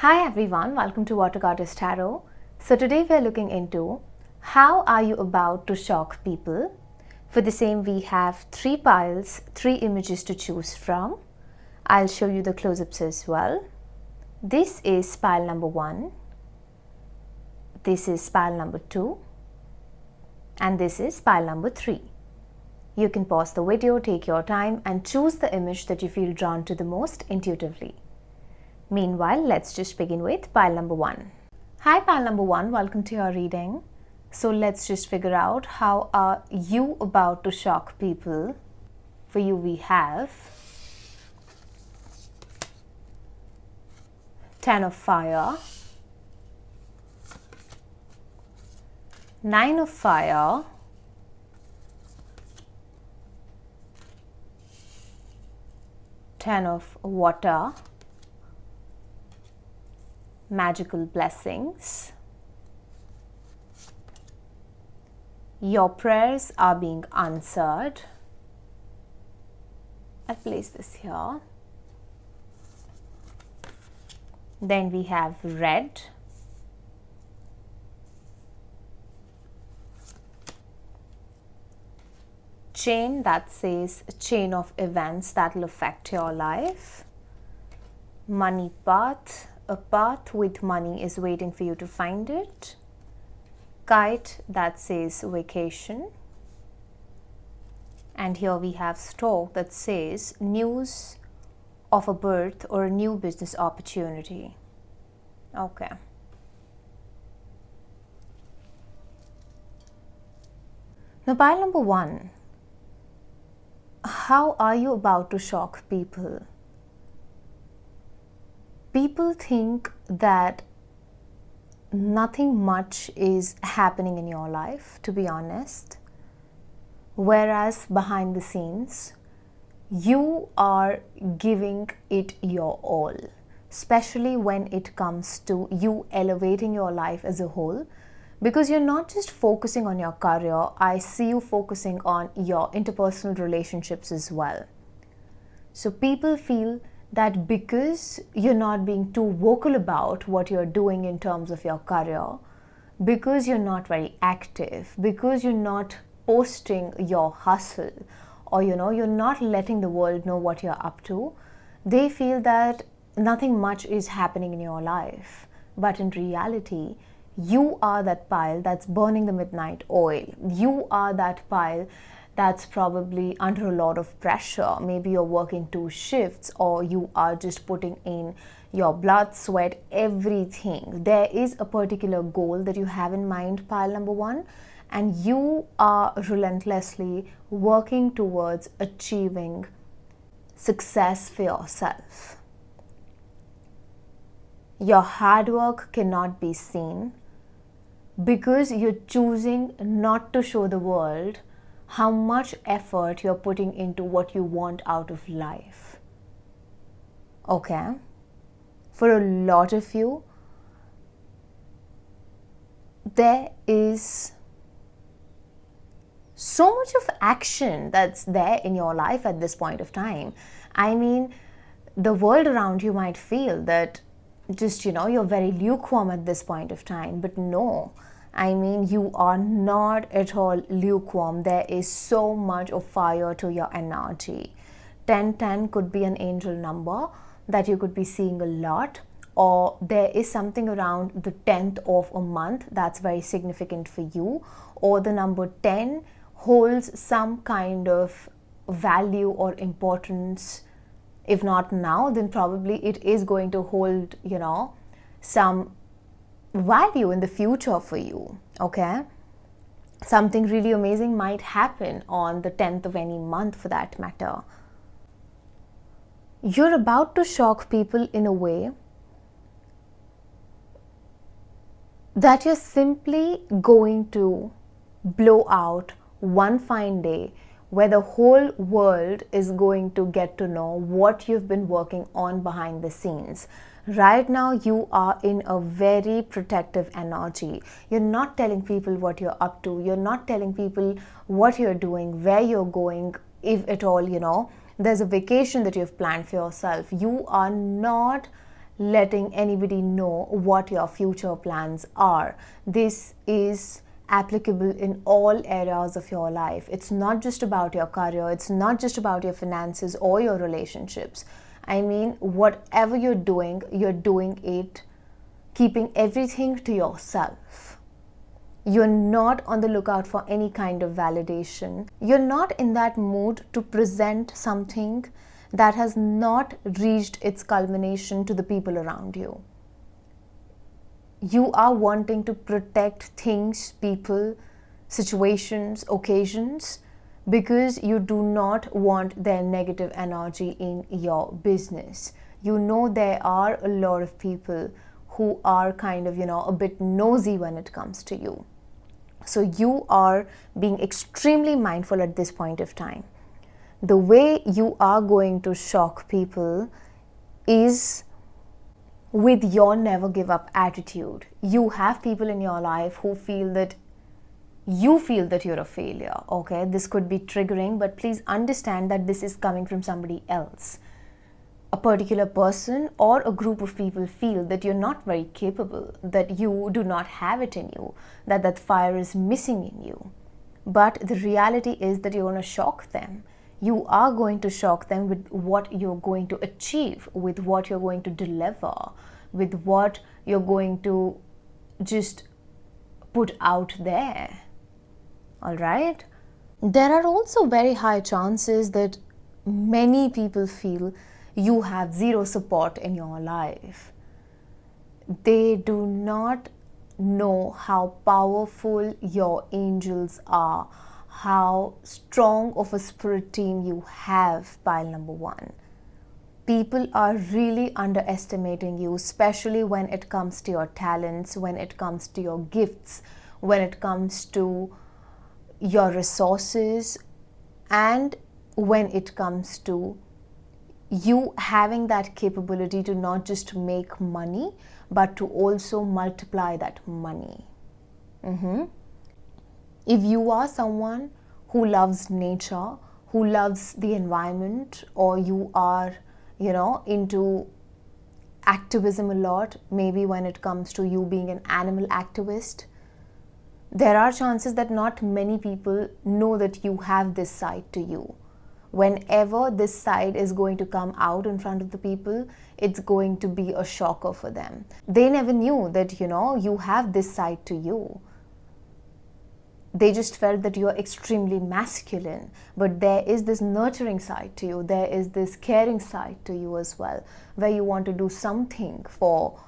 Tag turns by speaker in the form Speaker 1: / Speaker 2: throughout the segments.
Speaker 1: Hi everyone, welcome to watergoddesstarot. So today we are looking into how are you about to shock people. For the same we have 3 piles, 3 images to choose from. I'll show you the close-ups as well. This is pile number 1. This is pile number 2. And this is pile number 3. You can pause the video, take your time and choose the image that you feel drawn to the most intuitively. Meanwhile, let's just begin with pile number 1. Hi pile number 1, welcome to your reading. So let's just figure out how are you about to shock people. For you we have 10 of fire, 9 of fire, 10 of water, magical blessings. Your prayers are being answered. I'll place this here. Then we have red, chain, that says chain of events that will affect your life. Money path, a path with money is waiting for you to find it. Kite, that says vacation. And here we have stork that says news of a birth or a new business opportunity. Okay. Now pile number 1. How are you about to shock people? People think that nothing much is happening in your life, to be honest. Whereas behind the scenes, you are giving it your all, especially when it comes to you elevating your life as a whole. Because you're not just focusing on your career, I see you focusing on your interpersonal relationships as well. So people feel that because you're not being too vocal about what you're doing in terms of your career, because you're not very active, because you're not posting your hustle, or you're not letting the world know what you're up to, they feel that nothing much is happening in your life. But in reality, you are that pile that's burning the midnight oil. You are that pile that's probably under a lot of pressure. Maybe you're working 2 shifts or you are just putting in your blood, sweat, everything. There is a particular goal that you have in mind, pile number 1, and you are relentlessly working towards achieving success for yourself. Your hard work cannot be seen because you're choosing not to show the world how much effort you're putting into what you want out of life. Okay? For a lot of you, there is so much of action that's there in your life at this point of time. I mean, the world around you might feel that just, you're very lukewarm at this point of time, but no. I mean, you are not at all lukewarm. There is so much of fire to your energy. 1010 could be an angel number that you could be seeing a lot, or there is something around the 10th of a month that's very significant for you, or the number 10 holds some kind of value or importance. If not now, then probably it is going to hold, some value in the future for you. Okay? Something really amazing might happen on the 10th of any month for that matter. You're about to shock people in a way that you're simply going to blow out one fine day where the whole world is going to get to know what you've been working on behind the scenes. Right now, you are in a very protective energy. You're not telling people what you're up to. You're not telling people what you're doing, where you're going, if at all, there's a vacation that you've planned for yourself. You are not letting anybody know what your future plans are. This is applicable in all areas of your life. It's not just about your career, it's not just about your finances or your relationships. I mean, whatever you're doing it keeping everything to yourself. You're not on the lookout for any kind of validation. You're not in that mood to present something that has not reached its culmination to the people around you. You are wanting to protect things, people, situations, occasions, because you do not want their negative energy in your business. You know there are a lot of people who are kind of, a bit nosy when it comes to you. So you are being extremely mindful at this point of time. The way you are going to shock people is with your never give up attitude. You have people in your life who feel that you're a failure, okay? This could be triggering, but please understand that this is coming from somebody else. A particular person or a group of people feel that you're not very capable, that you do not have it in you, that fire is missing in you. But the reality is that you're going to shock them. You are going to shock them with what you're going to achieve, with what you're going to deliver, with what you're going to just put out there. All right? There are also very high chances that many people feel you have zero support in your life. They do not know how powerful your angels are, how strong of a spirit team you have, pile number one. People are really underestimating you, especially when it comes to your talents, when it comes to your gifts, when it comes to your resources, and when it comes to you having that capability to not just make money, but to also multiply that money. If you are someone who loves nature, who loves the environment, or you are, into activism a lot, maybe when it comes to you being an animal activist, there are chances that not many people know that you have this side to you. Whenever this side is going to come out in front of the people, it's going to be a shocker for them. They never knew that, you have this side to you. They just felt that you're extremely masculine, but there is this nurturing side to you. There is this caring side to you as well, where you want to do something for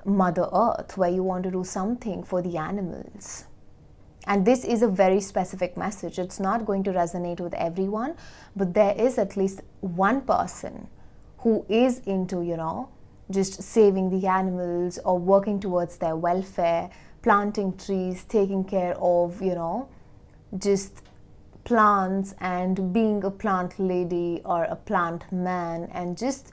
Speaker 1: Mother Earth, where you want to do something for the animals. And this is a very specific message. It's not going to resonate with everyone, but there is at least one person who is into, just saving the animals or working towards their welfare, planting trees, taking care of, just plants and being a plant lady or a plant man, and just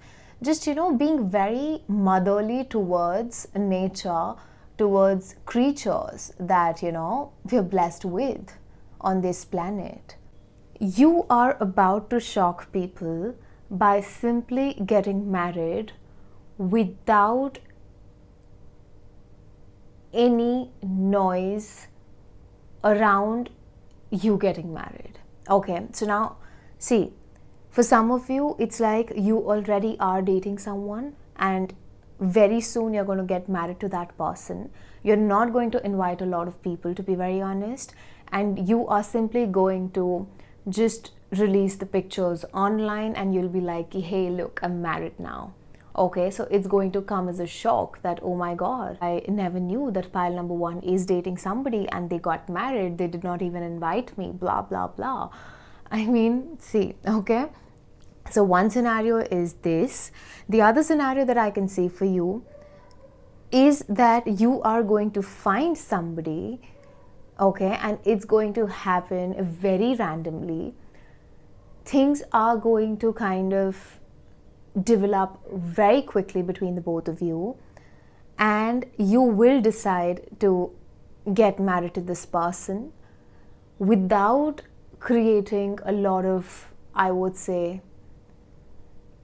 Speaker 1: being very motherly towards nature, towards creatures that, we're blessed with on this planet. You are about to shock people by simply getting married without any noise around you getting married. Okay, so now, see, for some of you, it's like you already are dating someone and very soon you're going to get married to that person. You're not going to invite a lot of people, to be very honest, and you are simply going to just release the pictures online and you'll be like, hey, look, I'm married now. Okay, so it's going to come as a shock that, oh my God, I never knew that pile number one is dating somebody and they got married. They did not even invite me, blah, blah, blah. I mean, see, okay. So one scenario is this. The other scenario that I can see for you is that you are going to find somebody, okay, and it's going to happen very randomly. Things are going to kind of develop very quickly between the both of you, and you will decide to get married to this person without creating a lot of, I would say,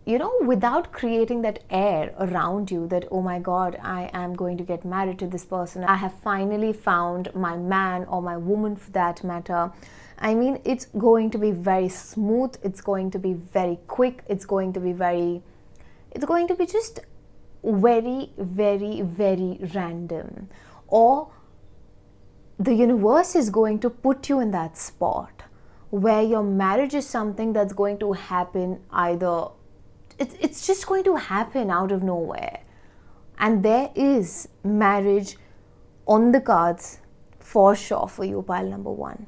Speaker 1: without creating that air around you that, oh my God, I am going to get married to this person. I have finally found my man or my woman for that matter. I mean, it's going to be very smooth. It's going to be very quick. It's going to be just very, very, very random. Or the universe is going to put you in that spot where your marriage is something that's going to happen either. It's just going to happen out of nowhere. And there is marriage on the cards for sure for you, pile number one.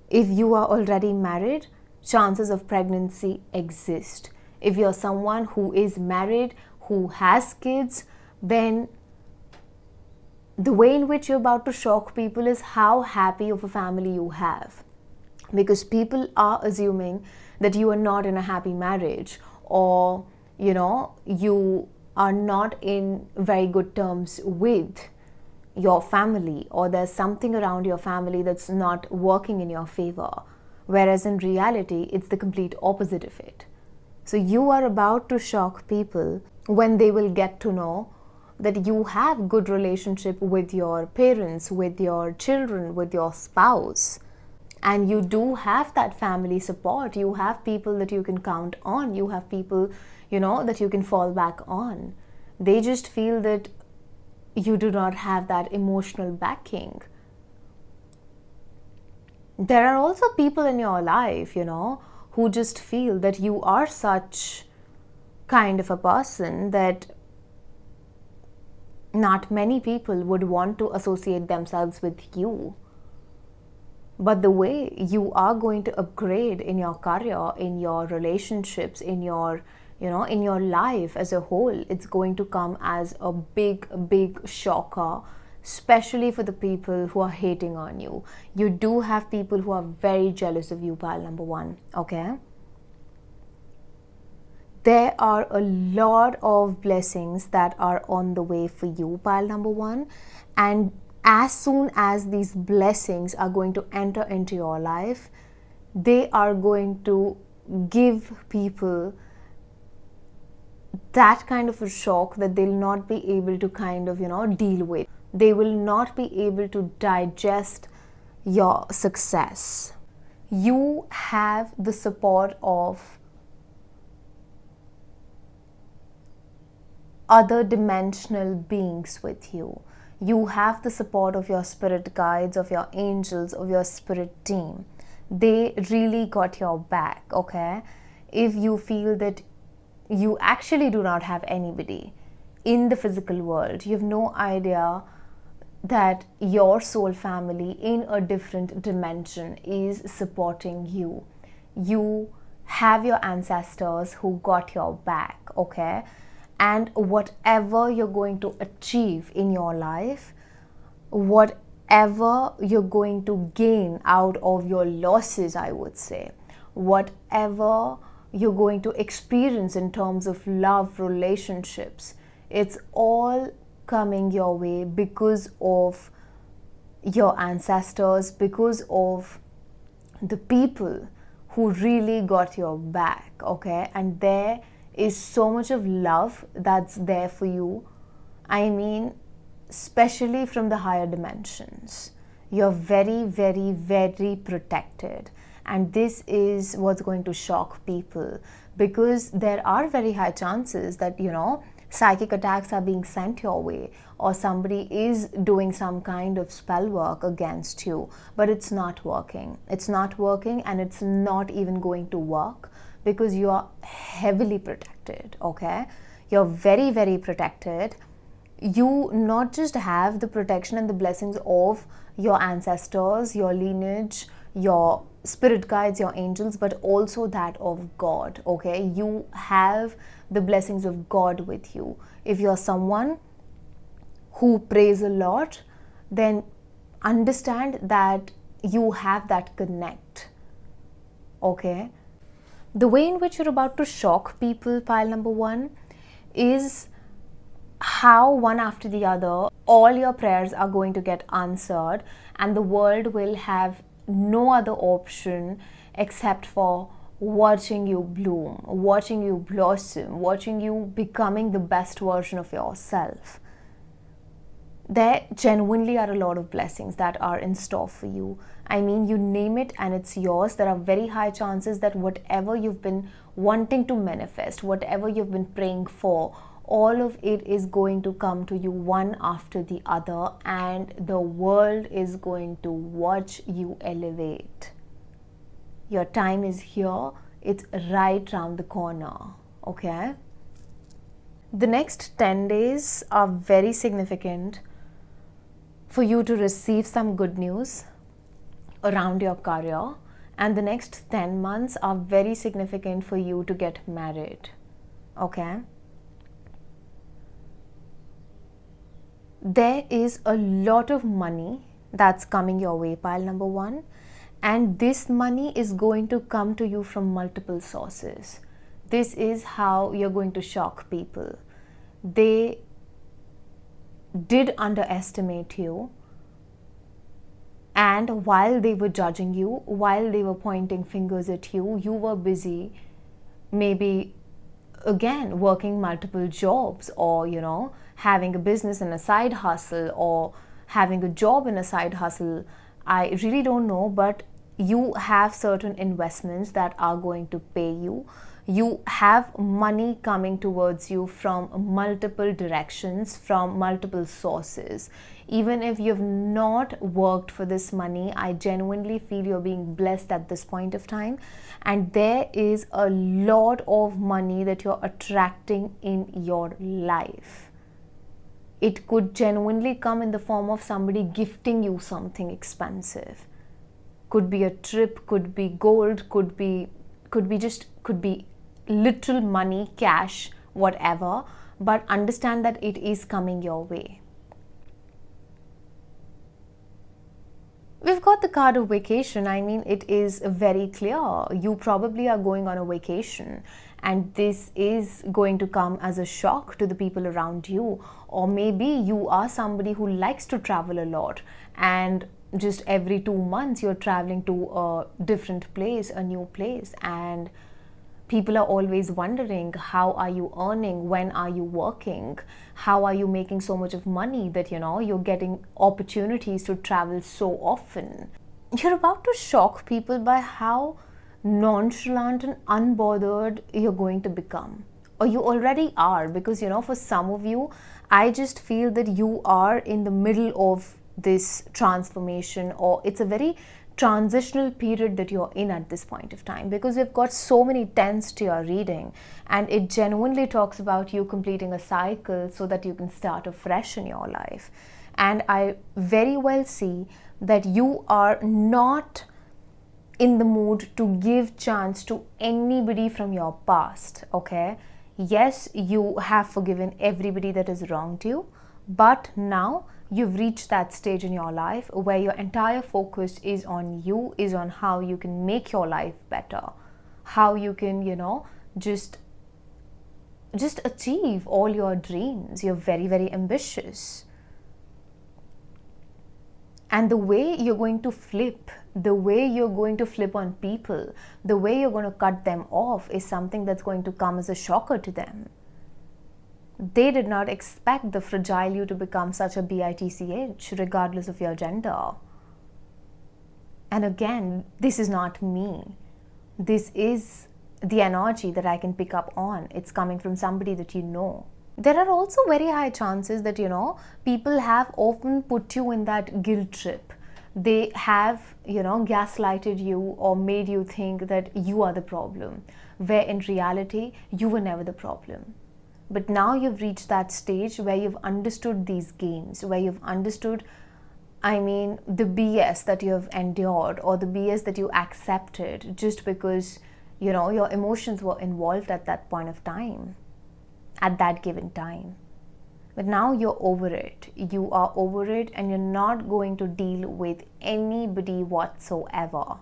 Speaker 1: If you are already married, chances of pregnancy exist. If you're someone who is married, who has kids, then the way in which you're about to shock people is how happy of a family you have. Because people are assuming that you are not in a happy marriage, or you are not in very good terms with your family, or there's something around your family that's not working in your favor, whereas in reality it's the complete opposite of it. So you are about to shock people when they will get to know that you have good relationship with your parents, with your children, with your spouse, and you do have that family support. You have people that you can count on. You have people that you can fall back on. They just feel that you do not have that emotional backing. There are also people in your life who just feel that you are such kind of a person that not many people would want to associate themselves with you. But the way you are going to upgrade in your career, in your relationships, in your in your life as a whole, it's going to come as a big, big shocker, especially for the people who are hating on you. You do have people who are very jealous of you, pile number one, okay? There are a lot of blessings that are on the way for you, pile number one. And as soon as these blessings are going to enter into your life, they are going to give people that kind of a shock that they'll not be able to deal with. They will not be able to digest your success. You have the support of other dimensional beings with you. You have the support of your spirit guides, of your angels, of your spirit team. They really got your back, okay? If you feel that you actually do not have anybody in the physical world, you have no idea that your soul family in a different dimension is supporting you. You have your ancestors who got your back, okay? And whatever you're going to achieve in your life, whatever you're going to gain out of your losses, I would say, whatever you're going to experience in terms of love, relationships, it's all coming your way because of your ancestors, because of the people who really got your back, okay? And there is so much of love that's there for you. I mean, especially from the higher dimensions. You're very, very, very protected. And this is what's going to shock people, because there are very high chances that, psychic attacks are being sent your way, or somebody is doing some kind of spell work against you, but it's not working. It's not working, and it's not even going to work because you are heavily protected, okay? You're very, very protected. You not just have the protection and the blessings of your ancestors, your lineage, your spirit guides, your angels, but also that of God, okay? You have the blessings of God with you. If you're someone who prays a lot, then understand that you have that connect, okay? The way in which you're about to shock people, pile number one, is how one after the other, all your prayers are going to get answered, and the world will have no other option except for watching you bloom, watching you blossom, watching you becoming the best version of yourself. There genuinely are a lot of blessings that are in store for you. I mean, you name it and it's yours. There are very high chances that whatever you've been wanting to manifest, whatever you've been praying for, all of it is going to come to you one after the other, and the world is going to watch you elevate. Your time is here. It's right round the corner. Okay? The next 10 days are very significant for you to receive some good news around your career, and the next 10 months are very significant for you to get married. Okay? There is a lot of money that's coming your way, pile number one, and this money is going to come to you from multiple sources. This is how you're going to shock people. They did underestimate you, and while they were judging you, while they were pointing fingers at you, you were busy maybe again working multiple jobs, or having a business and a side hustle, or having a job and a side hustle. I really don't know, but you have certain investments that are going to pay you. You have money coming towards you from multiple directions, from multiple sources. Even if you've not worked for this money, I genuinely feel you're being blessed at this point of time. And there is a lot of money that you're attracting in your life. It could genuinely come in the form of somebody gifting you something expensive. Could be a trip, could be gold, could be literal money, cash, whatever. But understand that it is coming your way. We've got the card of vacation. I mean, it is very clear. You probably are going on a vacation, and this is going to come as a shock to the people around you. Or maybe you are somebody who likes to travel a lot, and just every 2 months you're traveling to a different place, a new place, and people are always wondering, how are you earning? When are you working? How are you making so much of money that you're getting opportunities to travel so often? You're about to shock people by how nonchalant and unbothered you're going to become. Or you already are, because for some of you, I just feel that you are in the middle of this transformation, or it's a very transitional period that you're in at this point of time, because we've got so many tens to your reading, and it genuinely talks about you completing a cycle so that you can start afresh in your life. And I very well see that you are not in the mood to give chance to anybody from your past. Okay, yes, you have forgiven everybody that has wronged you, but now you've reached that stage in your life where your entire focus is on you, is on how you can make your life better, how you can, just achieve all your dreams. You're very, very ambitious. And the way you're going to flip, the way you're going to flip on people, the way you're going to cut them off is something that's going to come as a shocker to them. They did not expect the fragile you to become such a bitch, regardless of your gender. And again, this is not me. This is the energy that I can pick up on. It's coming from somebody that you know. There are also very high chances that, people have often put you in that guilt trip. They have, gaslighted you or made you think that you are the problem, where in reality, you were never the problem. But now you've reached that stage where you've understood these games, where you've understood, the BS that you have endured, or the BS that you accepted just because, your emotions were involved at that point of time, at that given time. But now you're over it. You are over it, and you're not going to deal with anybody whatsoever.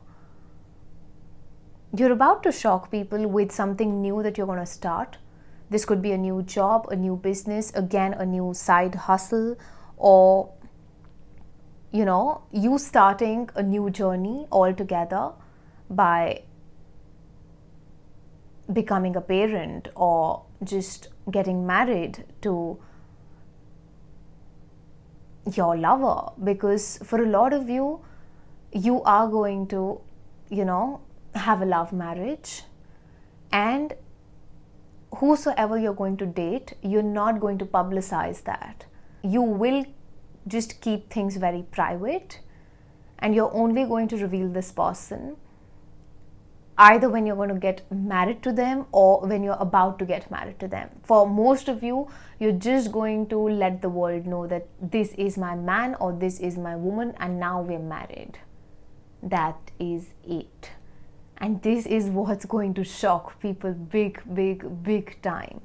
Speaker 1: You're about to shock people with something new that you're going to start. This could be a new job, a new business, again, a new side hustle, or, you starting a new journey altogether by becoming a parent or just getting married to your lover, because for a lot of you, you are going to, have a love marriage, and whosoever you're going to date, you're not going to publicize that. You will just keep things very private, and you're only going to reveal this person either when you're going to get married to them or when you're about to get married to them. For most of you, you're just going to let the world know that this is my man or this is my woman and now we're married. That is it. And this is what's going to shock people big time.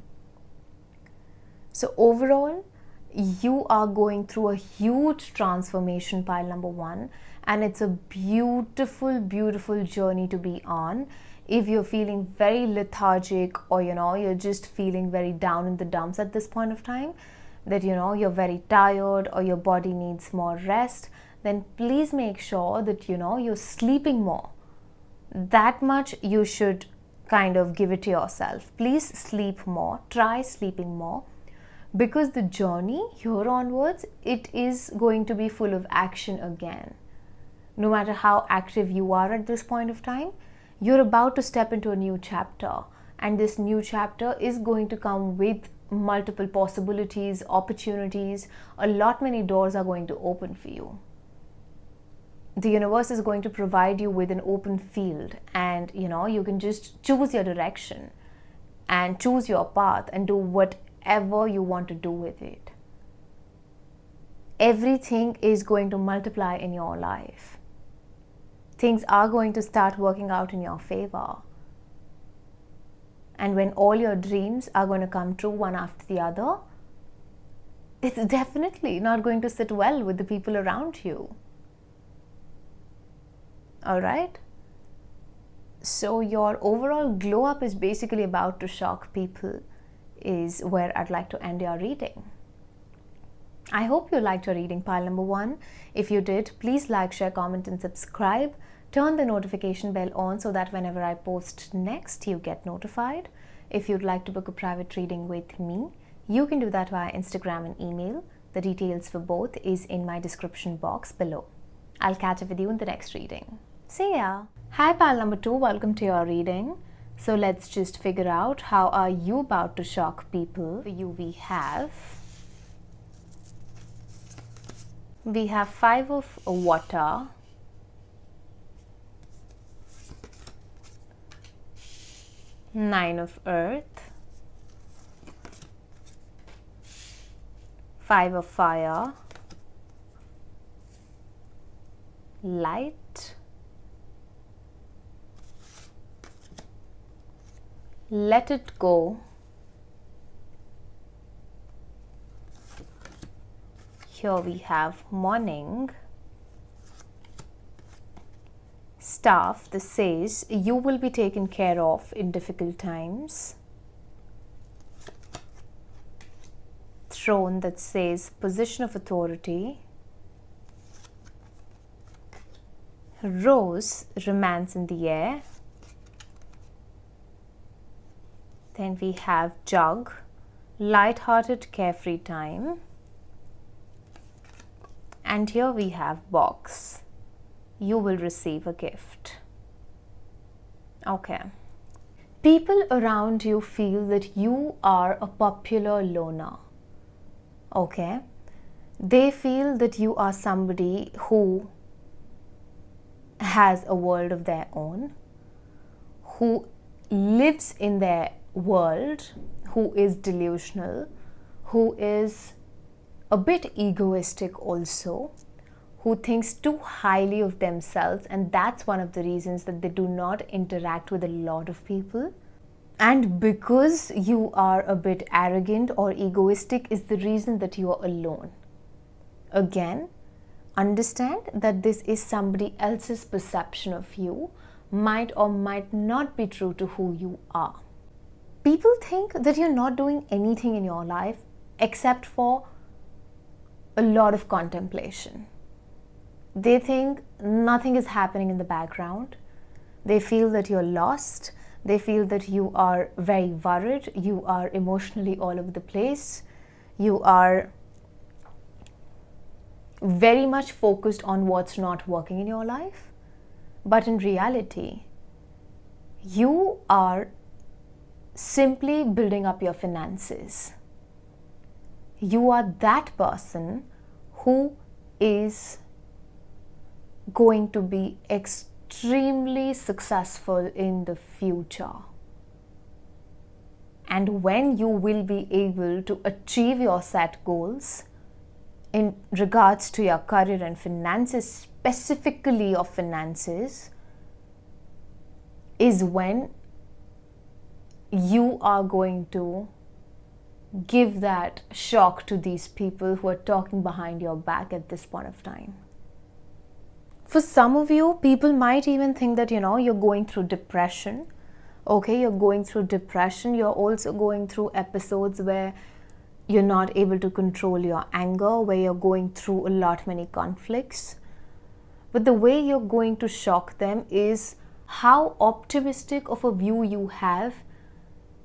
Speaker 1: So overall, you are going through a huge transformation, pile number 1, and it's a beautiful journey to be on. If you're feeling very lethargic or you're just feeling very down in the dumps at this point of time, that you're very tired or your body needs more rest, then please make sure that you're sleeping more. That much you should kind of give it to yourself. Please sleep more, try sleeping more, because the journey here onwards, it is going to be full of action again. No matter how active you are at this point of time, you're about to step into a new chapter, and this new chapter is going to come with multiple possibilities, opportunities. A lot many doors are going to open for you. The universe is going to provide you with an open field, and you can just choose your direction and choose your path and do whatever you want to do with it. Everything is going to multiply in your life. Things are going to start working out in your favor. And when all your dreams are going to come true one after the other, it's definitely not going to sit well with the people around you. Alright? So your overall glow up is basically about to shock people, is where I'd like to end your reading. I hope you liked your reading, pile number 1. If you did, please like, share, comment and subscribe. Turn the notification bell on so that whenever I post next, you get notified. If you'd like to book a private reading with me, you can do that via Instagram and email. The details for both is in my description box below. I'll catch up with you in the next reading. See ya! Hi pile number 2, welcome to your reading. So let's just figure out how are you about to shock people. For you we have 5 of water, Nine of earth, 5 of fire, light, let it go, here we have morning, staff that says you will be taken care of in difficult times, throne that says position of authority, rose, romance in the air, then we have jug, light-hearted carefree time, and here we have box, you will receive a gift. Okay. People around you feel that you are a popular loner. Okay. They feel that you are somebody who has a world of their own, who lives in their world, who is delusional, who is a bit egoistic also, who thinks too highly of themselves, and that's one of the reasons that they do not interact with a lot of people. And because you are a bit arrogant or egoistic is the reason that you are alone. Again, understand that this is somebody else's perception of you, might or might not be true to who you are. People think that you're not doing anything in your life except for a lot of contemplation. They think nothing is happening in the background. They feel that you're lost. They feel that you are very worried, you are emotionally all over the place, you are very much focused on what's not working in your life. But in reality, you are simply building up your finances. You are that person who is going to be extremely successful in the future. And when you will be able to achieve your set goals in regards to your career and finances, specifically of finances, is when you are going to give that shock to these people who are talking behind your back at this point of time. For some of you, people might even think that, you're going through depression. Okay, you're going through depression. You're also going through episodes where you're not able to control your anger, where you're going through many conflicts. But the way you're going to shock them is how optimistic of a view you have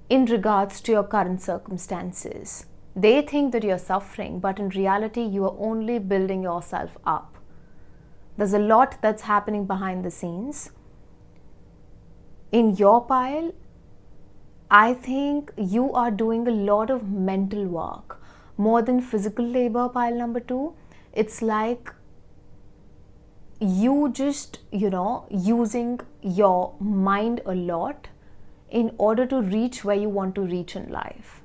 Speaker 1: in regards to your current circumstances. They think that you're suffering, but in reality, you are only building yourself up. There's a lot that's happening behind the scenes. In your pile, I think you are doing a lot of mental work, more than physical labor, pile number 2. It's like you just, using your mind a lot in order to reach where you want to reach in life.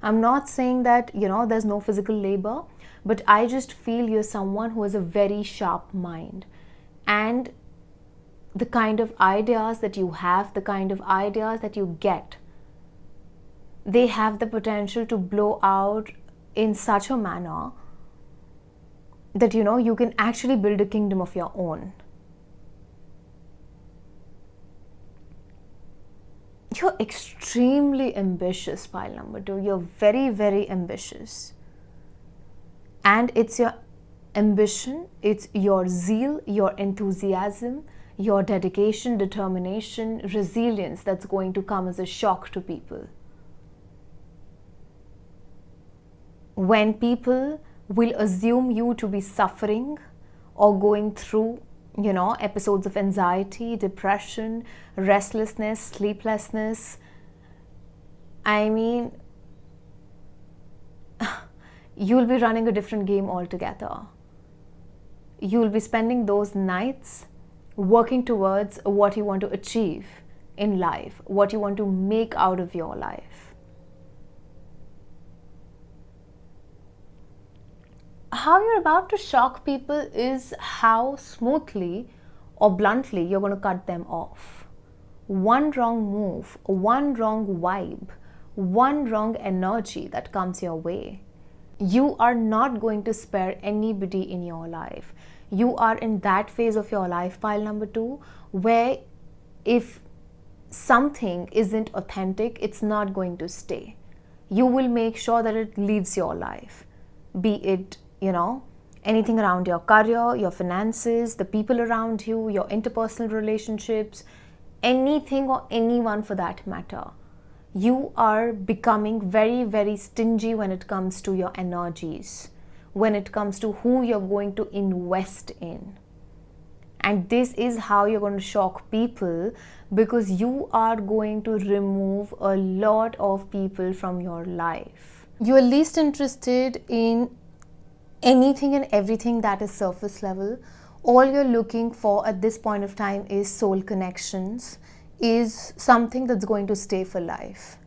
Speaker 1: I'm not saying that, there's no physical labor, but I just feel you're someone who has a very sharp mind. And the kind of ideas that you have, the kind of ideas that you get, they have the potential to blow out in such a manner that, you can actually build a kingdom of your own. You're extremely ambitious, pile number 2. You're very, very ambitious. And it's your ambition, it's your zeal, your enthusiasm, your dedication, determination, resilience that's going to come as a shock to people. When people will assume you to be suffering or going through, episodes of anxiety, depression, restlessness, sleeplessness, I mean, you'll be running a different game altogether. You'll be spending those nights working towards what you want to achieve in life, what you want to make out of your life. How you're about to shock people is how smoothly or bluntly you're going to cut them off. One wrong move, one wrong vibe, one wrong energy that comes your way. You are not going to spare anybody in your life. You are in that phase of your life, pile number 2, where if something isn't authentic, it's not going to stay. You will make sure that it leaves your life. Be it, anything around your career, your finances, the people around you, your interpersonal relationships, anything or anyone for that matter. You are becoming very, very stingy when it comes to your energies, when it comes to who you're going to invest in. And this is how you're going to shock people, because you are going to remove a lot of people from your life. You are least interested in anything and everything that is surface level. All you're looking for at this point of time is soul connections, is something that's going to stay for life.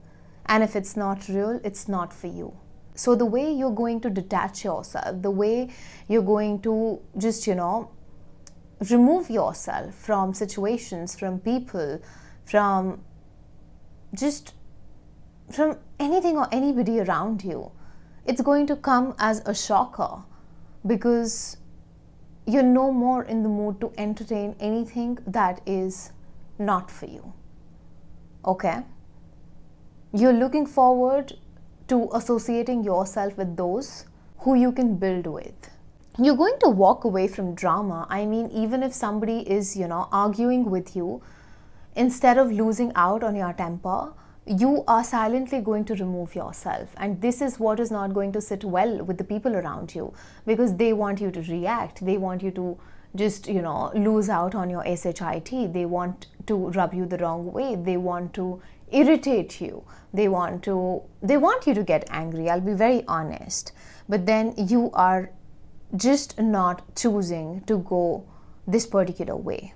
Speaker 1: And if it's not real, it's not for you. So the way you're going to detach yourself, the way you're going to just, remove yourself from situations, from people, from anything or anybody around you, it's going to come as a shocker, because you're no more in the mood to entertain anything that is not for you. Okay? You're looking forward to associating yourself with those who you can build with. You're going to walk away from drama. I mean, even if somebody is, arguing with you, instead of losing out on your temper, you are silently going to remove yourself. And this is what is not going to sit well with the people around you, because they want you to react. They want you to just, lose out on your SHIT. They want to rub you the wrong way. They want to irritate you. They want you to get angry. I'll be very honest. But then you are just not choosing to go this particular way.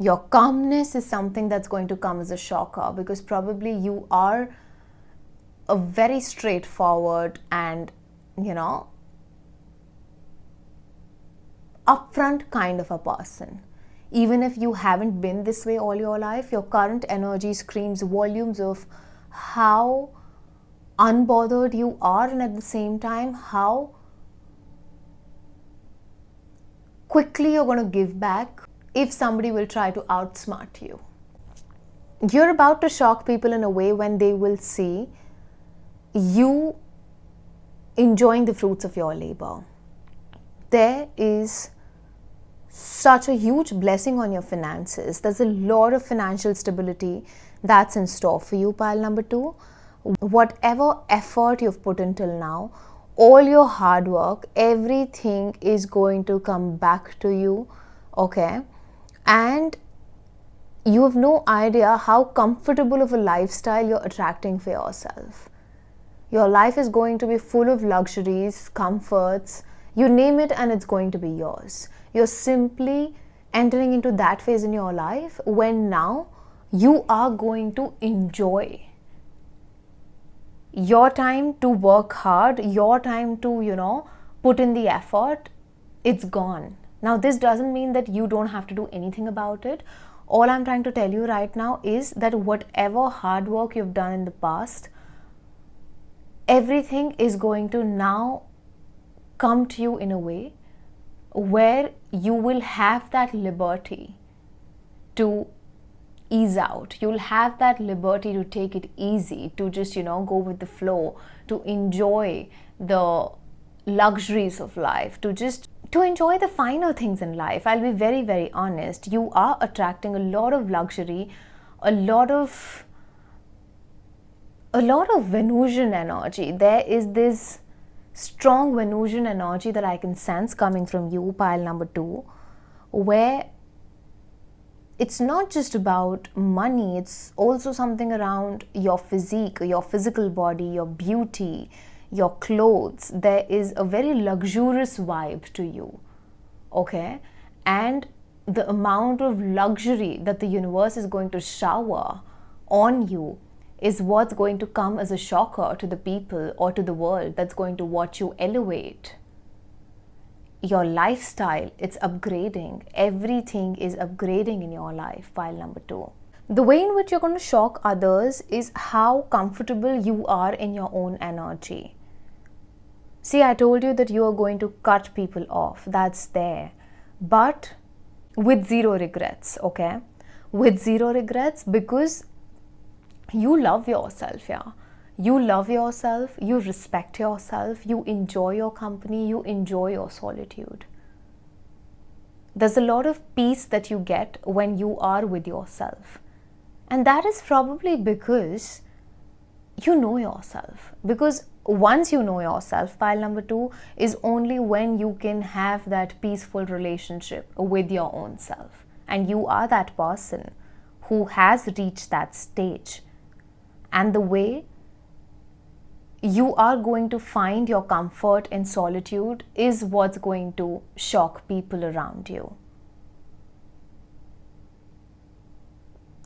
Speaker 1: Your calmness is something that's going to come as a shocker, because probably you are a very straightforward and, upfront kind of a person. Even if you haven't been this way all your life, your current energy screams volumes of how unbothered you are, and at the same time, how quickly you're going to give back if somebody will try to outsmart you. You're about to shock people in a way when they will see you enjoying the fruits of your labor. There is such a huge blessing on your finances. There's a lot of financial stability that's in store for you, pile number 2. Whatever effort you've put in till now, all your hard work, everything is going to come back to you, okay? And you have no idea how comfortable of a lifestyle you're attracting for yourself. Your life is going to be full of luxuries, comforts, you name it, and it's going to be yours. You're simply entering into that phase in your life when now you are going to enjoy your time to work hard, your time to, put in the effort. It's gone. Now, this doesn't mean that you don't have to do anything about it. All I'm trying to tell you right now is that whatever hard work you've done in the past, everything is going to now come to you in a way where you will have that liberty to ease out. You'll have that liberty to take it easy, to just, go with the flow, to enjoy the luxuries of life, to enjoy the finer things in life. I'll be very, very honest. You are attracting a lot of luxury, a lot of Venusian energy. There is this strong Venusian energy that I can sense coming from you, pile number 2, where it's not just about money, it's also something around your physique, your physical body, your beauty, your clothes. There is a very luxurious vibe to you, okay? And the amount of luxury that the universe is going to shower on you is what's going to come as a shocker to the people or to the world that's going to watch you elevate. Your lifestyle, it's upgrading. Everything is upgrading in your life, pile number 2. The way in which you're going to shock others is how comfortable you are in your own energy. See, I told you that you are going to cut people off. That's there. But with zero regrets, okay? With zero regrets, because you love yourself, yeah. You love yourself, you respect yourself, you enjoy your company, you enjoy your solitude. There's a lot of peace that you get when you are with yourself. And that is probably because you know yourself. Because once you know yourself, pile number 2, is only when you can have that peaceful relationship with your own self. And you are that person who has reached that stage. And the way you are going to find your comfort in solitude is what's going to shock people around you.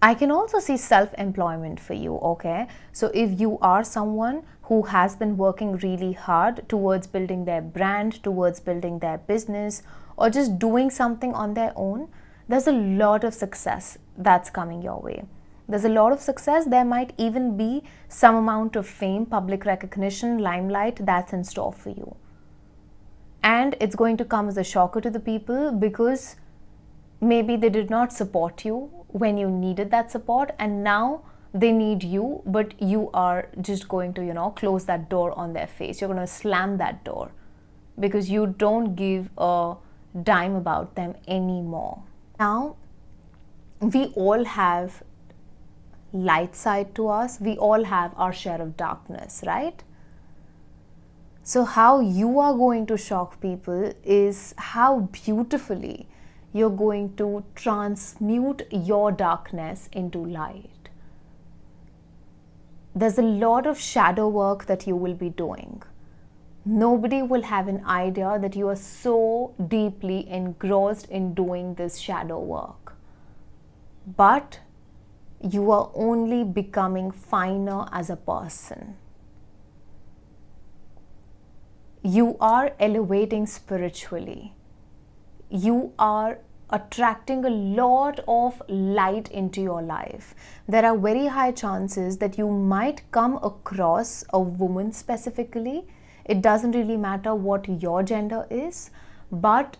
Speaker 1: I can also see self-employment for you, okay? So if you are someone who has been working really hard towards building their brand, towards building their business, or just doing something on their own, there's a lot of success that's coming your way. There's a lot of success. There might even be some amount of fame, public recognition, limelight that's in store for you. And it's going to come as a shocker to the people because maybe they did not support you when you needed that support, and now they need you, but you are just going to, close that door on their face. You're going to slam that door because you don't give a dime about them anymore. Now, we all have light side to us. We all have our share of darkness, right? So how you are going to shock people is how beautifully you're going to transmute your darkness into light. There's a lot of shadow work that you will be doing. Nobody will have an idea that you are so deeply engrossed in doing this shadow work. But you are only becoming finer as a person. You are elevating spiritually. You are attracting a lot of light into your life. There are very high chances that you might come across a woman specifically. It doesn't really matter what your gender is, but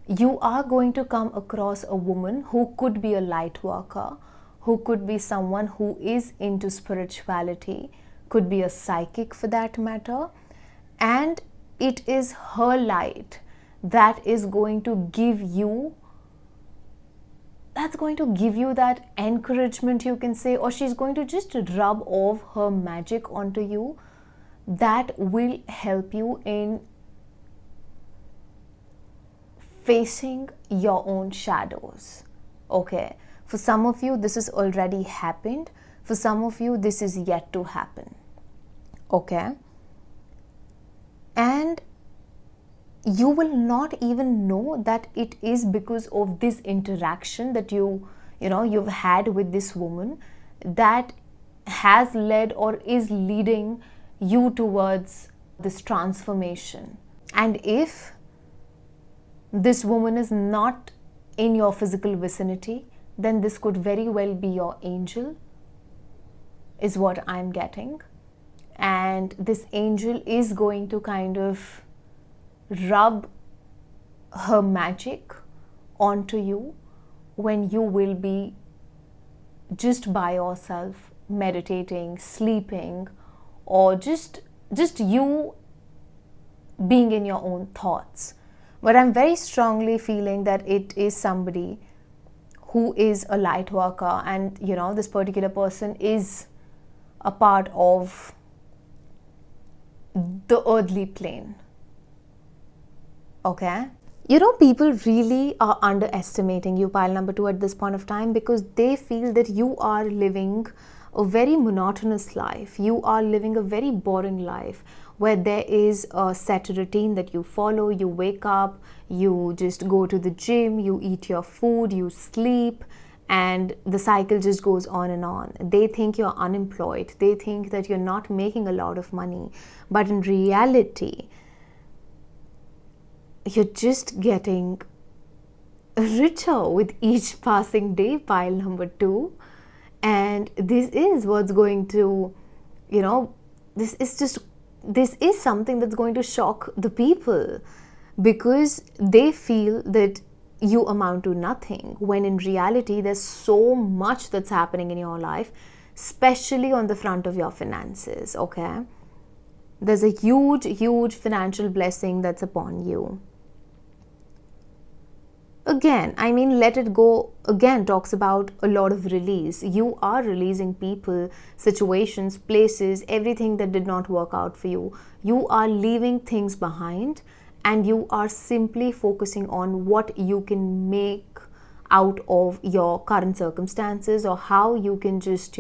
Speaker 1: you are going to come across a woman who could be a light worker, who could be someone who is into spirituality, could be a psychic for that matter, and it is her light that is going to give you that encouragement, you can say, or she's going to just rub off her magic onto you that will help you in facing your own shadows. Okay, for some of you this has already happened, for some of you this is yet to happen. Okay, and you will not even know that it is because of this interaction that you've had with this woman that has led or is leading you towards this transformation. And if this woman is not in your physical vicinity, then this could very well be your angel, is what I'm getting. And this angel is going to kind of rub her magic onto you when you will be just by yourself, meditating, sleeping, or just you being in your own thoughts. But I'm very strongly feeling that it is somebody who is a light worker, and this particular person is a part of the earthly plane. Okay, people really are underestimating you, pile number 2, at this point of time, because they feel that you are living a very monotonous life. You are living a very boring life where there is a set routine that you follow. You wake up, you just go to the gym, you eat your food, you sleep, and the cycle just goes on and on. They think you're unemployed. They think that you're not making a lot of money. But in reality, you're just getting richer with each passing day, pile number 2. And this is what's going to, this is something that's going to shock the people, because they feel that you amount to nothing, when in reality there's so much that's happening in your life, especially on the front of your finances. Okay, there's a huge financial blessing that's upon you. Again, let it go again talks about a lot of release. You are releasing people, situations, places, everything that did not work out for you. You are leaving things behind, and you are simply focusing on what you can make out of your current circumstances, or how you can just,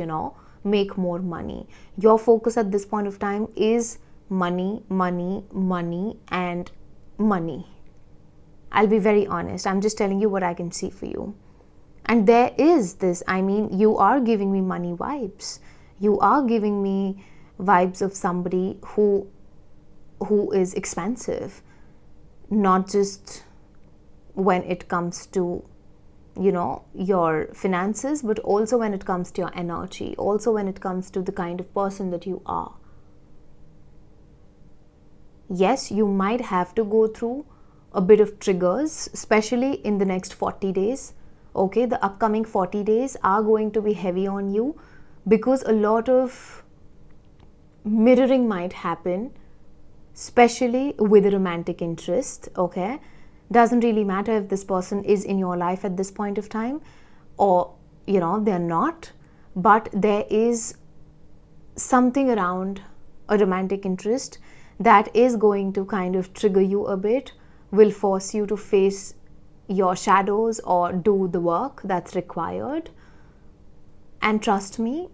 Speaker 1: make more money. Your focus at this point of time is money, money, money, and money. I'll be very honest. I'm just telling you what I can see for you. And there is this, you are giving me money vibes. You are giving me vibes of somebody who is expensive. Not just when it comes to, your finances, but also when it comes to your energy. Also when it comes to the kind of person that you are. Yes, you might have to go through a bit of triggers, especially in the next 40 days. Okay, the upcoming 40 days are going to be heavy on you, because a lot of mirroring might happen, especially with a romantic interest. Okay, doesn't really matter if this person is in your life at this point of time, or they're not, but there is something around a romantic interest that is going to kind of trigger you a bit, will force you to face your shadows or do the work that's required. And trust me,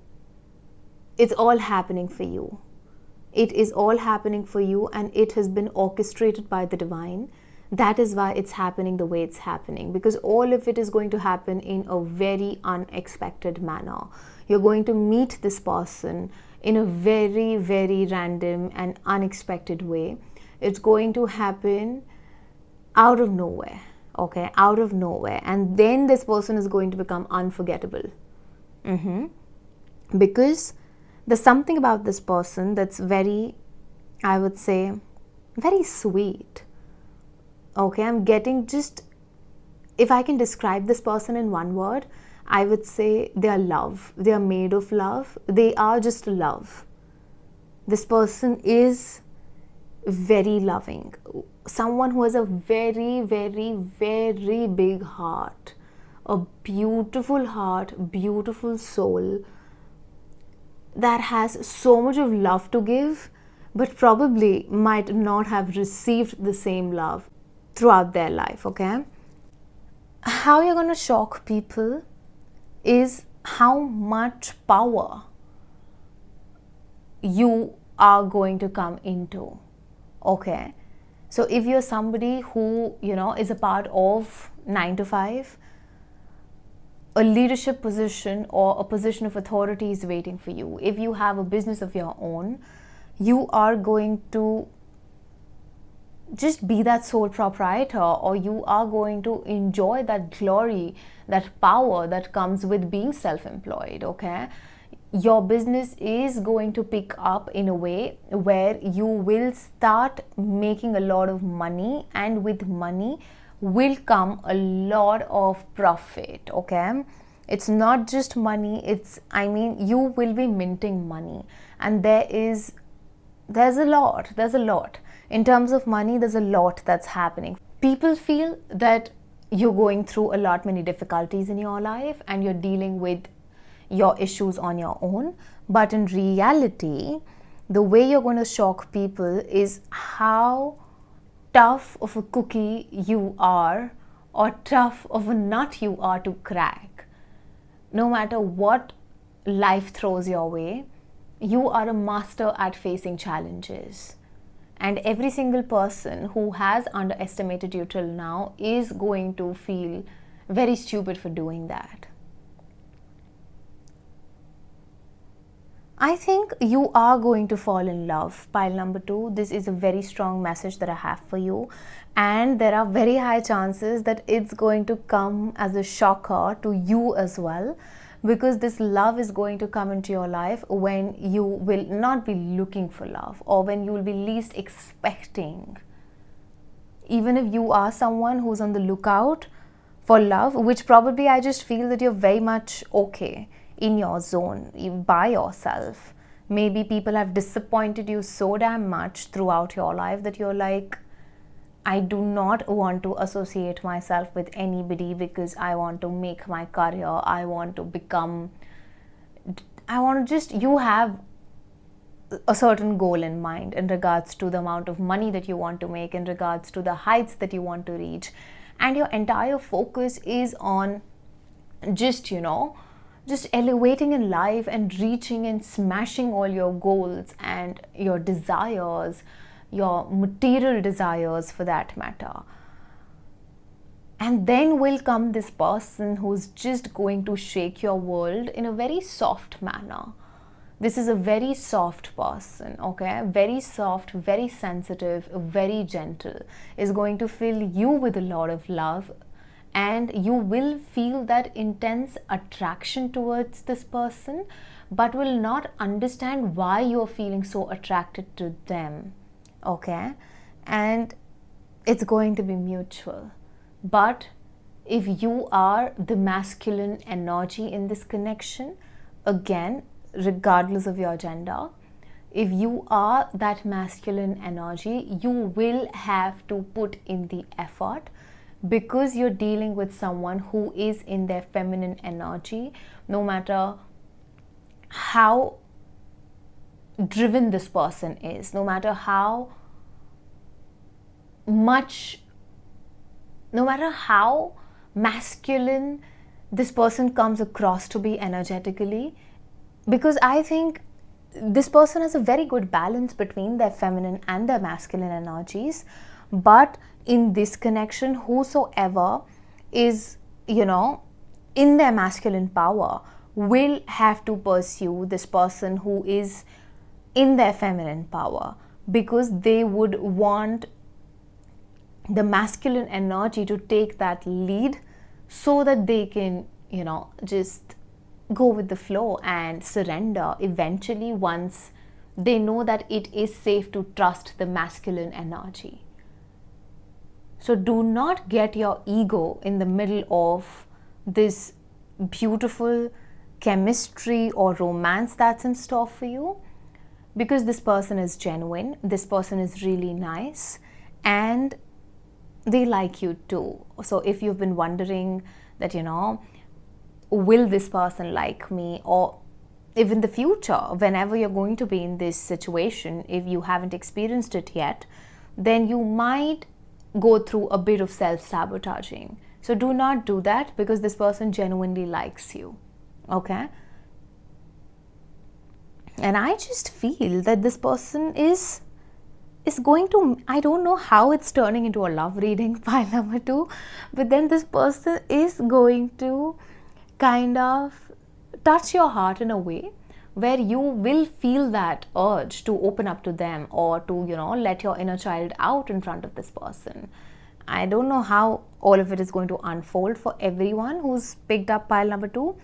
Speaker 1: it's all happening for you. It is all happening for you, and it has been orchestrated by the divine. That is why it's happening the way it's happening, because all of it is going to happen in a very unexpected manner. You're going to meet this person in a very, very random and unexpected way. It's going to happen out of nowhere, okay? Out of nowhere. And then this person is going to become unforgettable. Because there's something about this person that's very, I would say, very sweet. Okay, I'm getting just, if I can describe this person in one word, I would say they are love. They are made of love. They are just love. This person is very loving. Someone who has a very, very, very big heart. A beautiful heart, beautiful soul that has so much of love to give, but probably might not have received the same love throughout their life, okay? How you're going to shock people is how much power you are going to come into, okay? So if you're somebody who, is a part of 9 to 5, a leadership position or a position of authority is waiting for you. If you have a business of your own, you are going to just be that sole proprietor, or you are going to enjoy that glory, that power that comes with being self-employed, okay? Your business is going to pick up in a way where you will start making a lot of money, and with money will come a lot of profit, okay? It's not just money, you will be minting money, and there's a lot. In terms of money, there's a lot that's happening. People feel that you're going through a lot many difficulties in your life and you're dealing with your issues on your own, but in reality, the way you're going to shock people is how tough of a cookie you are, or tough of a nut you are to crack. No matter what life throws your way, you are a master at facing challenges. And every single person who has underestimated you till now is going to feel very stupid for doing that. I think you are going to fall in love, pile number 2. This is a very strong message that I have for you. And there are very high chances that it's going to come as a shocker to you as well, because this love is going to come into your life when you will not be looking for love, or when you will be least expecting. Even if you are someone who's on the lookout for love, which probably I just feel that you're very much okay in your zone, by yourself. Maybe people have disappointed you so damn much throughout your life that you're like, I do not want to associate myself with anybody because I want to make my career, you have a certain goal in mind in regards to the amount of money that you want to make, in regards to the heights that you want to reach, and your entire focus is on just elevating in life and reaching and smashing all your goals and your desires, your material desires for that matter. And then will come this person who's just going to shake your world in a very soft manner. This is a very soft person, okay? Very soft, very sensitive, very gentle. Is going to fill you with a lot of love, and you will feel that intense attraction towards this person, but will not understand why you're feeling so attracted to them, okay? And it's going to be mutual. But if you are the masculine energy in this connection, again, regardless of your gender, if you are that masculine energy, you will have to put in the effort, because you're dealing with someone who is in their feminine energy. No matter how driven this person is, no matter how masculine this person comes across to be energetically, because I think this person has a very good balance between their feminine and their masculine energies. But in this connection, whosoever is, in their masculine power will have to pursue this person who is in their feminine power, because they would want the masculine energy to take that lead so that they can, just go with the flow and surrender eventually once they know that it is safe to trust the masculine energy. So do not get your ego in the middle of this beautiful chemistry or romance that's in store for you, because this person is genuine, this person is really nice, and they like you too. So if you've been wondering that, will this person like me, or if in the future, whenever you're going to be in this situation, if you haven't experienced it yet, then you might go through a bit of self-sabotaging. So do not do that, because this person genuinely likes you, okay? And I just feel that this person is going to, I don't know how it's turning into a love reading, pile number 2, but then this person is going to kind of touch your heart in a way where you will feel that urge to open up to them, or to, let your inner child out in front of this person. I don't know how all of it is going to unfold for everyone who's picked up pile number 2,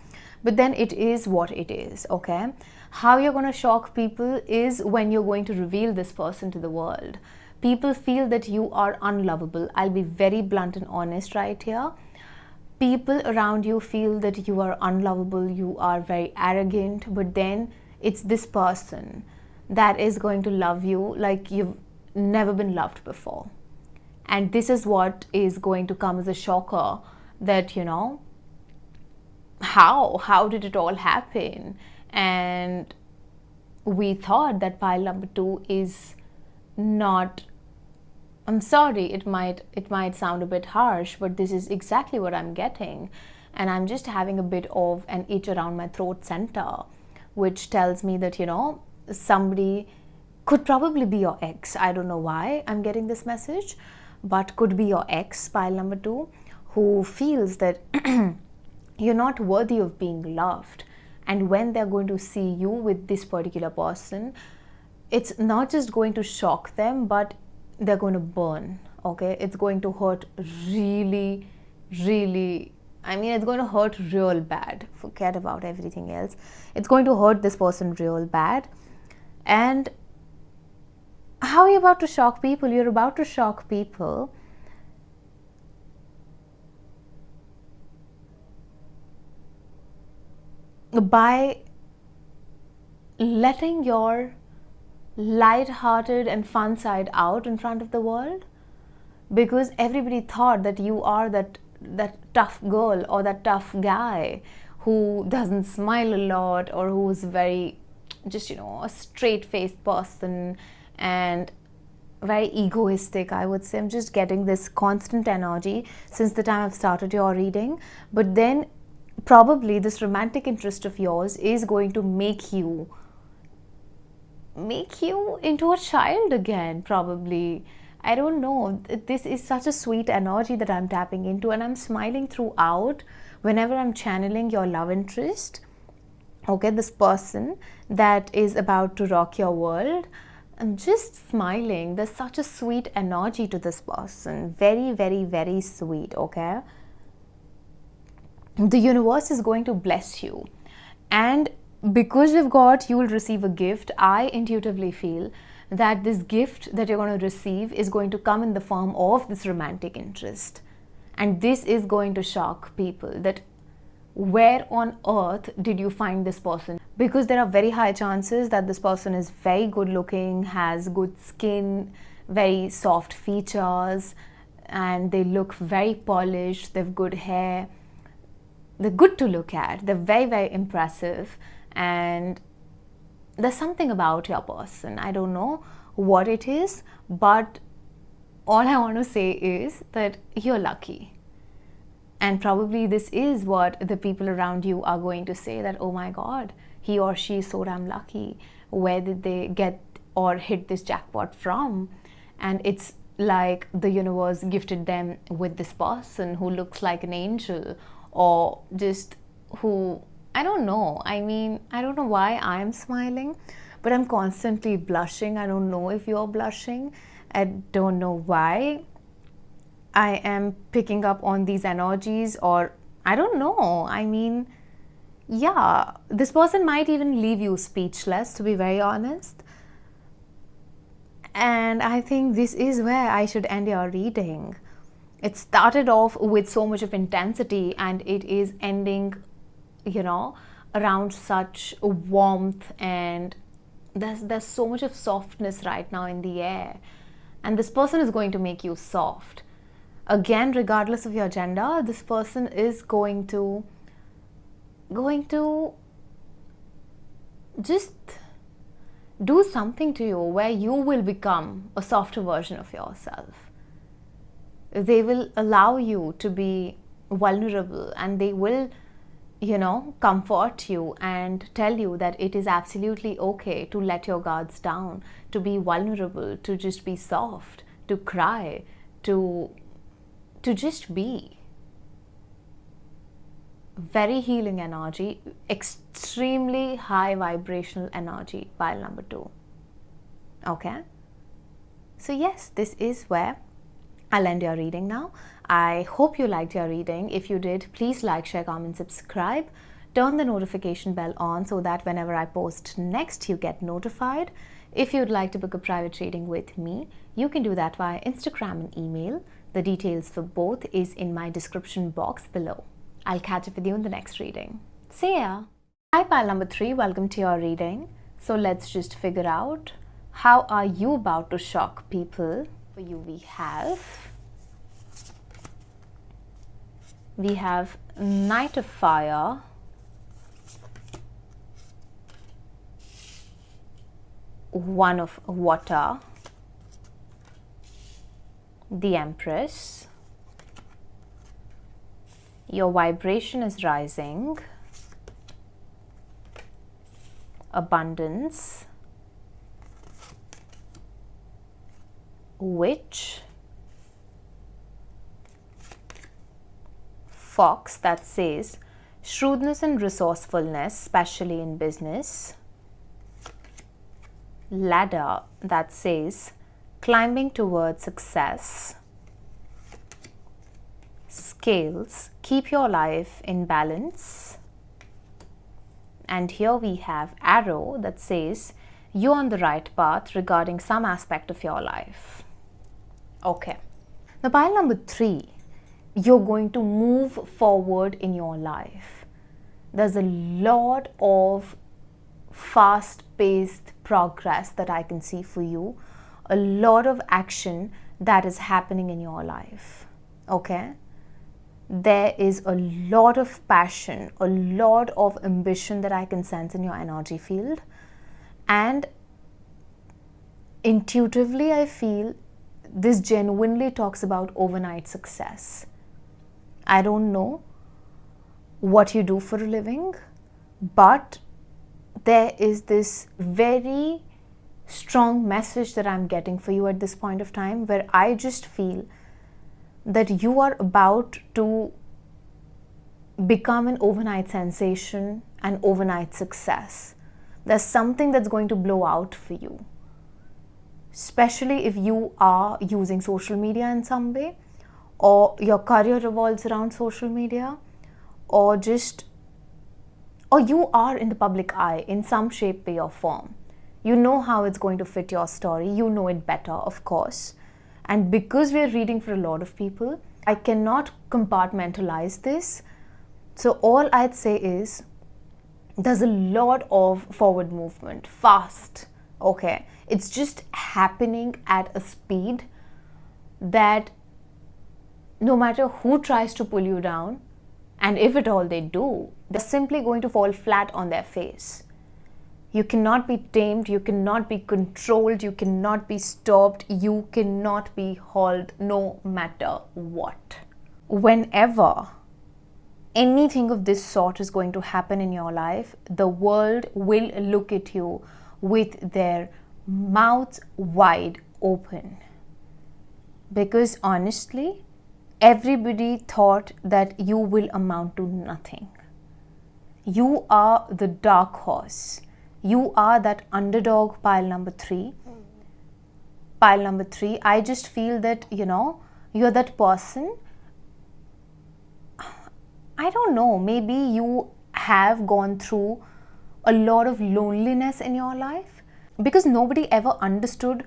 Speaker 1: but then it is what it is, okay? How you're going to shock people is when you're going to reveal this person to the world. People feel that you are unlovable. I'll be very blunt and honest right here. People around you feel that you are unlovable, you are very arrogant, but then it's this person that is going to love you like you've never been loved before. And this is what is going to come as a shocker, that, how did it all happen? And we thought that pile number 2 is not, I'm sorry, it might sound a bit harsh, but this is exactly what I'm getting. And I'm just having a bit of an itch around my throat center, which tells me that, somebody could probably be your ex. I don't know why I'm getting this message, but could be your ex, pile number 2, who feels that you're not worthy of being loved. And when they're going to see you with this particular person, it's not just going to shock them, but they're going to burn, okay? It's going to hurt really, really, it's going to hurt real bad. Forget about everything else. It's going to hurt this person real bad. And how are you about to shock people? You're about to shock people by letting your light-hearted and fun side out in front of the world, because everybody thought that you are that tough girl or that tough guy who doesn't smile a lot, or who's very just, a straight-faced person and very egoistic, I would say. I'm just getting this constant energy since the time I've started your reading. But then probably this romantic interest of yours is going to make you into a child again, probably. I don't know. This is such a sweet energy that I'm tapping into, and I'm smiling throughout whenever I'm channeling your love interest. Okay, this person that is about to rock your world. I'm just smiling. There's such a sweet energy to this person. Very, very, very sweet, okay? The universe is going to bless you. And because you've got, you will receive a gift, I intuitively feel that this gift that you're going to receive is going to come in the form of this romantic interest. And this is going to shock people, that where on earth did you find this person? Because there are very high chances that this person is very good looking, has good skin, very soft features, and they look very polished, they have good hair, they're good to look at, they're very, very impressive, and there's something about your person. I don't know what it is, but all I want to say is that you're lucky. And probably this is what the people around you are going to say, that, oh my God, he or she is so damn lucky. Where did they get or hit this jackpot from? And it's like the universe gifted them with this person who looks like an angel, or just who, I don't know. I mean, I don't know why I'm smiling, but I'm constantly blushing. I don't know if you're blushing. I don't know why I am picking up on these energies, or I don't know. I mean, yeah, this person might even leave you speechless, to be very honest. And I think this is where I should end your reading. It started off with so much of intensity, and it is ending, around such warmth, and there's so much of softness right now in the air. And this person is going to make you soft. Again, regardless of your gender, this person is going to just do something to you where you will become a softer version of yourself. They will allow you to be vulnerable, and they will, comfort you and tell you that it is absolutely okay to let your guards down, to be vulnerable, to just be soft, to cry, to just be. Very healing energy, extremely high vibrational energy, pile number 2. Okay? So yes, this is where I'll end your reading now. I hope you liked your reading. If you did, please like, share, comment, subscribe. Turn the notification bell on so that whenever I post next, you get notified. If you'd like to book a private reading with me, you can do that via Instagram and email. The details for both is in my description box below. I'll catch up with you in the next reading. See ya! Hi, pile number 3. Welcome to your reading. So let's just figure out, how are you about to shock people? For you, we have Knight of Fire, One of Water, the Empress. Your vibration is rising, Abundance, Witch, Fox, that says shrewdness and resourcefulness, especially in business. Ladder, that says climbing towards success. Scales, keep your life in balance. And here we have Arrow, that says you're on the right path regarding some aspect of your life. Okay. Now, pile number 3, you're going to move forward in your life. There's a lot of fast-paced progress that I can see for you. A lot of action that is happening in your life. Okay? There is a lot of passion, a lot of ambition that I can sense in your energy field. And intuitively, I feel this genuinely talks about overnight success. I don't know what you do for a living, but there is this very strong message that I'm getting for you at this point of time, where I just feel that you are about to become an overnight sensation, an overnight success. There's something that's going to blow out for you, especially if you are using social media in some way, or your career revolves around social media, or you are in the public eye in some shape, way or form. You know how it's going to fit your story. You know it better, of course. And because we're reading for a lot of people, I cannot compartmentalize this. So all I'd say is, there's a lot of forward movement, fast, okay? It's just happening at a speed that no matter who tries to pull you down, and if at all they do, they're simply going to fall flat on their face. You cannot be tamed, you cannot be controlled, you cannot be stopped, you cannot be hauled, no matter what. Whenever anything of this sort is going to happen in your life, the world will look at you with their mouths wide open. Because honestly, everybody thought that you will amount to nothing. You are the dark horse. You are that underdog, pile number 3. Pile number 3, I just feel that, you're that person. I don't know, maybe you have gone through a lot of loneliness in your life because nobody ever understood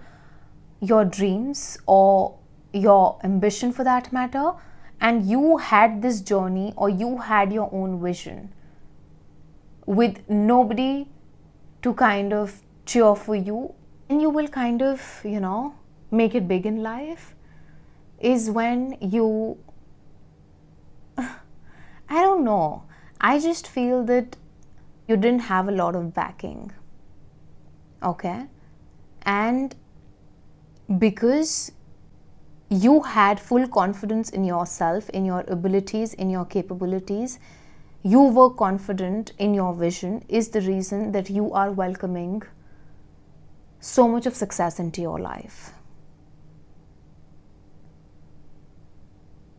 Speaker 1: your dreams or your ambition for that matter, and you had this journey or you had your own vision with nobody to kind of cheer for you, and you will kind of, make it big in life, is when you, I don't know, I just feel that you didn't have a lot of backing, okay? And because you had full confidence in yourself, in your abilities, in your capabilities, you were confident in your vision, is the reason that you are welcoming so much of success into your life.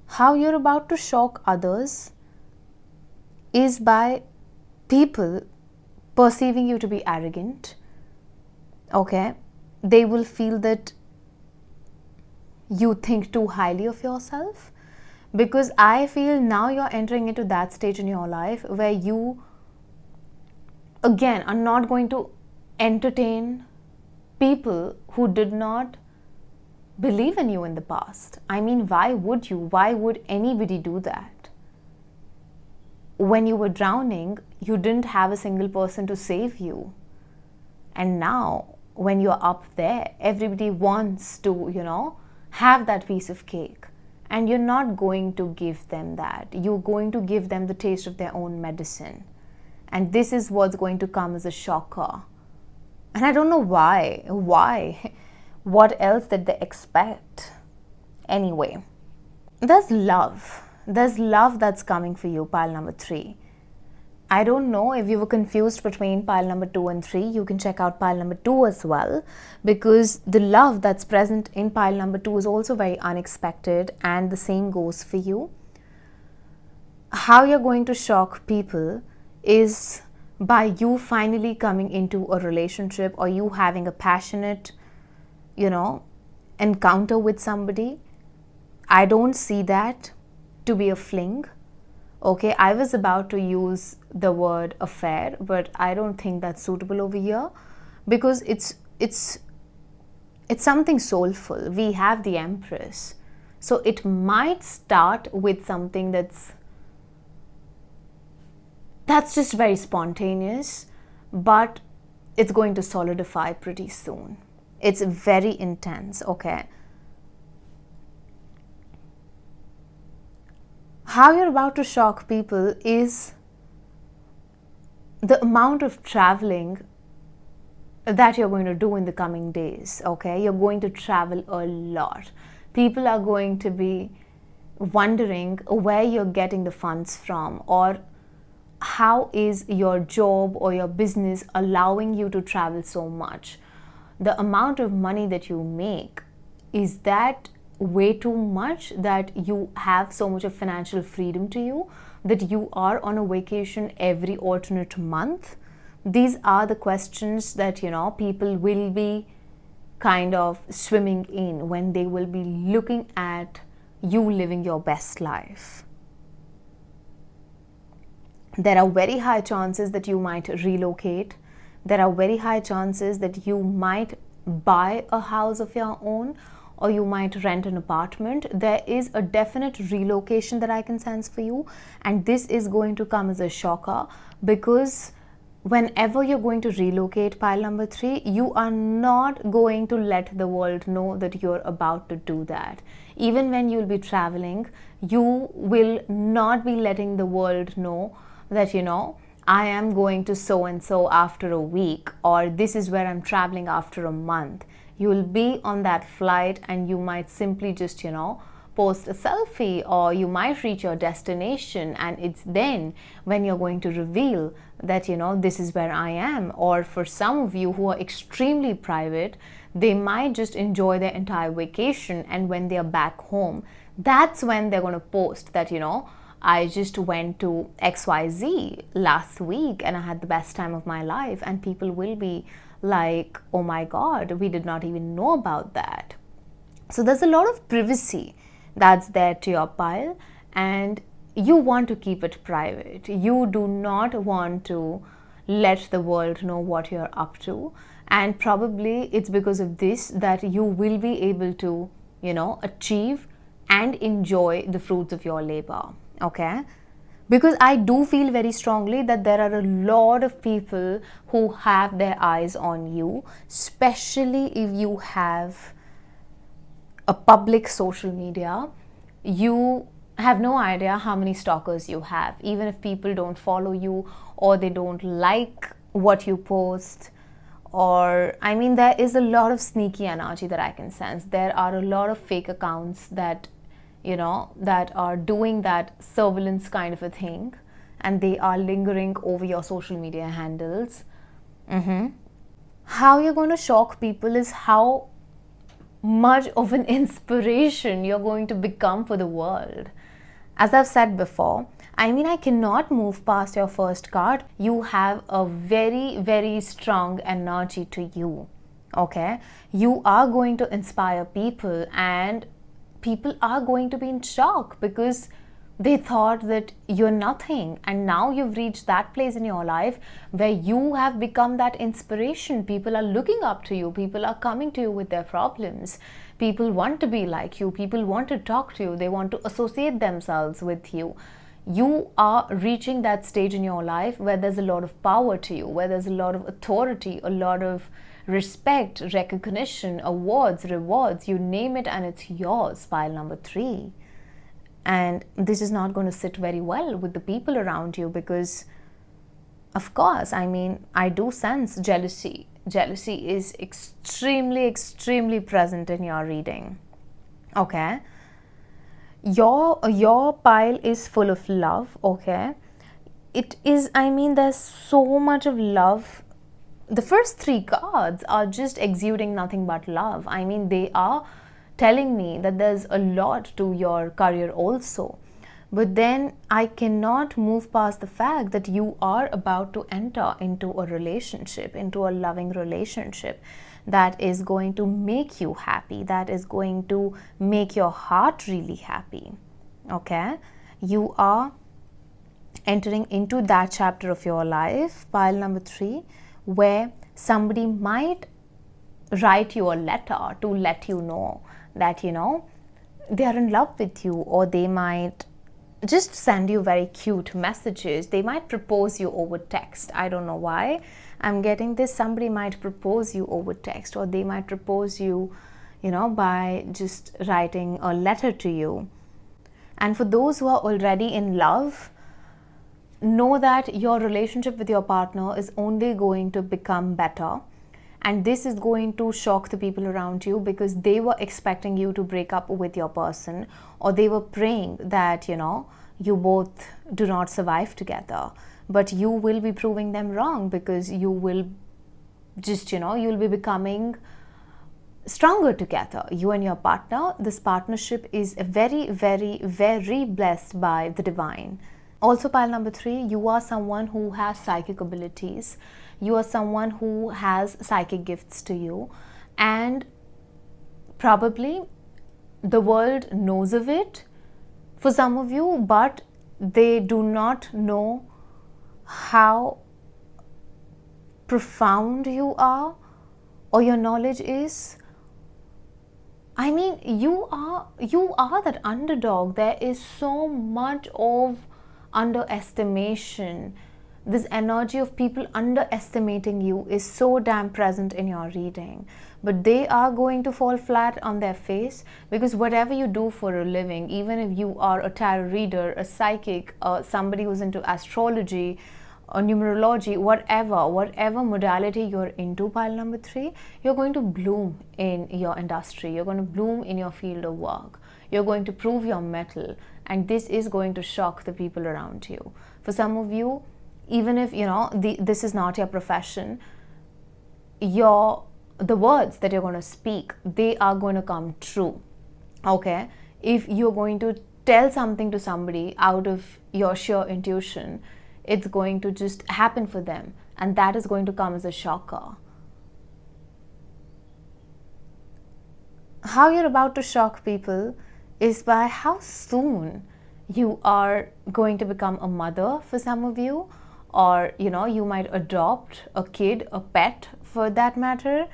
Speaker 1: How you're about to shock others is by people perceiving you to be arrogant, okay? They will feel that you think too highly of yourself, because I feel now you're entering into that stage in your life where you, again, are not going to entertain people who did not believe in you in the past. I mean, why would you? Why would anybody do that? When you were drowning, you didn't have a single person to save you. And now, when you're up there, everybody wants to, have that piece of cake. And you're not going to give them that. You're going to give them the taste of their own medicine. And this is what's going to come as a shocker. And I don't know why. Why? What else did they expect? Anyway, there's love. There's love that's coming for you, pile number 3. I don't know if you were confused between pile number 2 and 3. You can check out pile number 2 as well, because the love that's present in pile number 2 is also very unexpected, and the same goes for you. How you're going to shock people is by you finally coming into a relationship, or you having a passionate, encounter with somebody. I don't see that to be a fling. Okay, I was about to use the word affair, but I don't think that's suitable over here, because it's something soulful. We have the Empress. So it might start with something that's just very spontaneous, but it's going to solidify pretty soon. It's very intense, okay? How you're about to shock people is the amount of traveling that you're going to do in the coming days, okay? You're going to travel a lot. People are going to be wondering where you're getting the funds from, or how is your job or your business allowing you to travel so much. The amount of money that you make, is that way too much that you have so much of financial freedom to you that you are on a vacation every alternate month? These are the questions that people will be kind of swimming in when they will be looking at you living your best life. There are very high chances that you might relocate. There are very high chances that you might buy a house of your own, or you might rent an apartment. There is a definite relocation that I can sense for you, and this is going to come as a shocker, because whenever you're going to relocate, pile number 3, you are not going to let the world know that you're about to do that. Even when you'll be traveling, you will not be letting the world know that, you know, I am going to so and so after a week, or this is where I'm traveling after a month. You will be on that flight and you might simply just, you know, post a selfie, or you might reach your destination, and it's then when you're going to reveal that, you know, this is where I am. Or for some of you who are extremely private, they might just enjoy their entire vacation, and when they are back home, that's when they're going to post that, you know, I just went to XYZ last week and I had the best time of my life, and people will be like, oh my god, we did not even know about that. So there's a lot of privacy that's there to your pile, and you want to keep it private. You do not want to let the world know what you're up to, and probably it's because of this that you will be able to, you know, achieve and enjoy the fruits of your labor. Okay, because I do feel very strongly that there are a lot of people who have their eyes on you, especially if you have a public social media. You have no idea how many stalkers you have, even if people don't follow you or they don't like what you post. Or, I mean, there is a lot of sneaky energy that I can sense. There are a lot of fake accounts that, you know, that are doing that surveillance kind of a thing, and they are lingering over your social media handles. How you're going to shock people is how much of an inspiration you're going to become for the world. As I've said before, I mean, I cannot move past your first card. You have a very, very strong energy to you. Okay? You are going to inspire people, and people are going to be in shock because they thought that you're nothing, and now you've reached that place in your life where you have become that inspiration. People are looking up to you. People are coming to you with their problems. People want to be like you. People want to talk to you. They want to associate themselves with you. You are reaching that stage in your life where there's a lot of power to you, where there's a lot of authority, a lot of respect, recognition, awards, rewards, you name it, and it's yours, pile number 3. And this is not going to sit very well with the people around you because, of course, I mean, I do sense jealousy. Jealousy is extremely, extremely present in your reading. Okay? Your pile is full of love, okay? It is, I mean, there's so much of love. The first 3 cards are just exuding nothing but love. I mean, they are telling me that there's a lot to your career also. But then I cannot move past the fact that you are about to enter into a relationship, into a loving relationship that is going to make you happy, that is going to make your heart really happy. Okay? You are entering into that chapter of your life, pile number 3, where somebody might write you a letter to let you know that, you know, they are in love with you, or they might just send you very cute messages. They might propose you over text. I don't know why I'm getting this. Somebody might propose you over text, or they might propose you, you know, by just writing a letter to you. And for those who are already in love, know that your relationship with your partner is only going to become better. And this is going to shock the people around you because they were expecting you to break up with your person, or they were praying that, you know, you both do not survive together. But you will be proving them wrong because you will just, you know, you'll be becoming stronger together. You and your partner, this partnership is very, very, very blessed by the divine. Also, pile number 3, you are someone who has psychic abilities. You are someone who has psychic gifts to you, and probably the world knows of it for some of you, but they do not know how profound you are or your knowledge is. I mean, you are that underdog. There is so much of underestimation This energy of people underestimating you is so damn present in your reading. But they are going to fall flat on their face, because whatever you do for a living, even if you are a tarot reader, a psychic, somebody who's into astrology or numerology, whatever modality you're into, pile number 3, you're going to bloom in your industry. You're going to bloom in your field of work. You're going to prove your mettle, and this is going to shock the people around you. For some of you, even if this is not your profession, the words that you're going to speak, they are going to come true. Okay, if you're going to tell something to somebody out of your sheer intuition, it's going to just happen for them, and that is going to come as a shocker. How you're about to shock people is by how soon you are going to become a mother for some of you, or you might adopt a kid, a pet for that matter.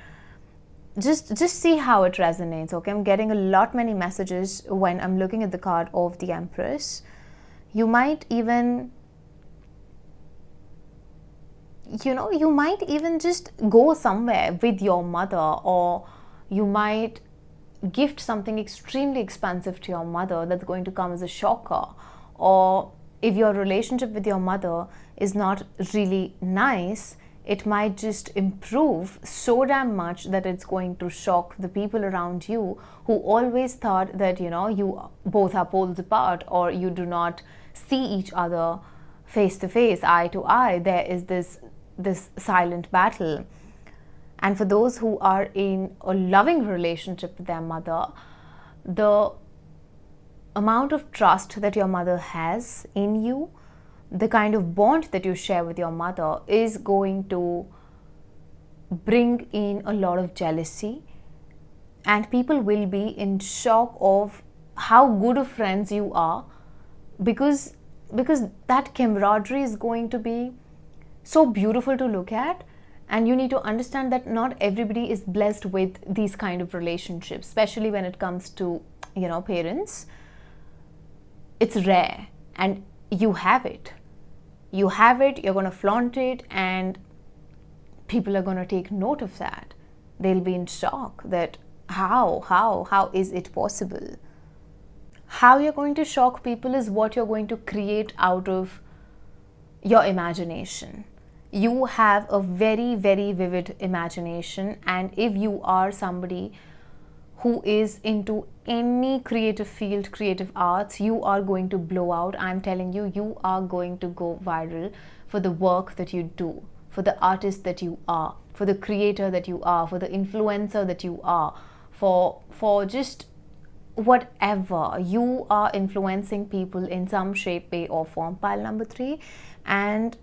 Speaker 1: Just see how it resonates. Okay, I'm getting many messages when I'm looking at the card of the Empress. You might even just go somewhere with your mother, or you might gift something extremely expensive to your mother that's going to come as a shocker. Or if your relationship with your mother is not really nice, it might just improve so damn much that it's going to shock the people around you, who always thought that you both are poles apart, or you do not see each other face to face, eye to eye. There is this silent battle. And for those who are in a loving relationship with their mother, the amount of trust that your mother has in you, the kind of bond that you share with your mother, is going to bring in a lot of jealousy, and people will be in shock of how good of friends you are, because that camaraderie is going to be so beautiful to look at. And you need to understand that not everybody is blessed with these kind of relationships, especially when it comes to parents. It's rare, and you have it. You're going to flaunt it, and people are going to take note of that. They'll be in shock that how is it possible? How you're going to shock people is what you're going to create out of your imagination. You have a very, very vivid imagination, and if you are somebody who is into any creative field, creative arts, you are going to blow out. I'm telling you, you are going to go viral for the work that you do, for the artist that you are, for the creator that you are, for the influencer that you are, for just whatever. You are influencing people in some shape, way or form, pile number 3, and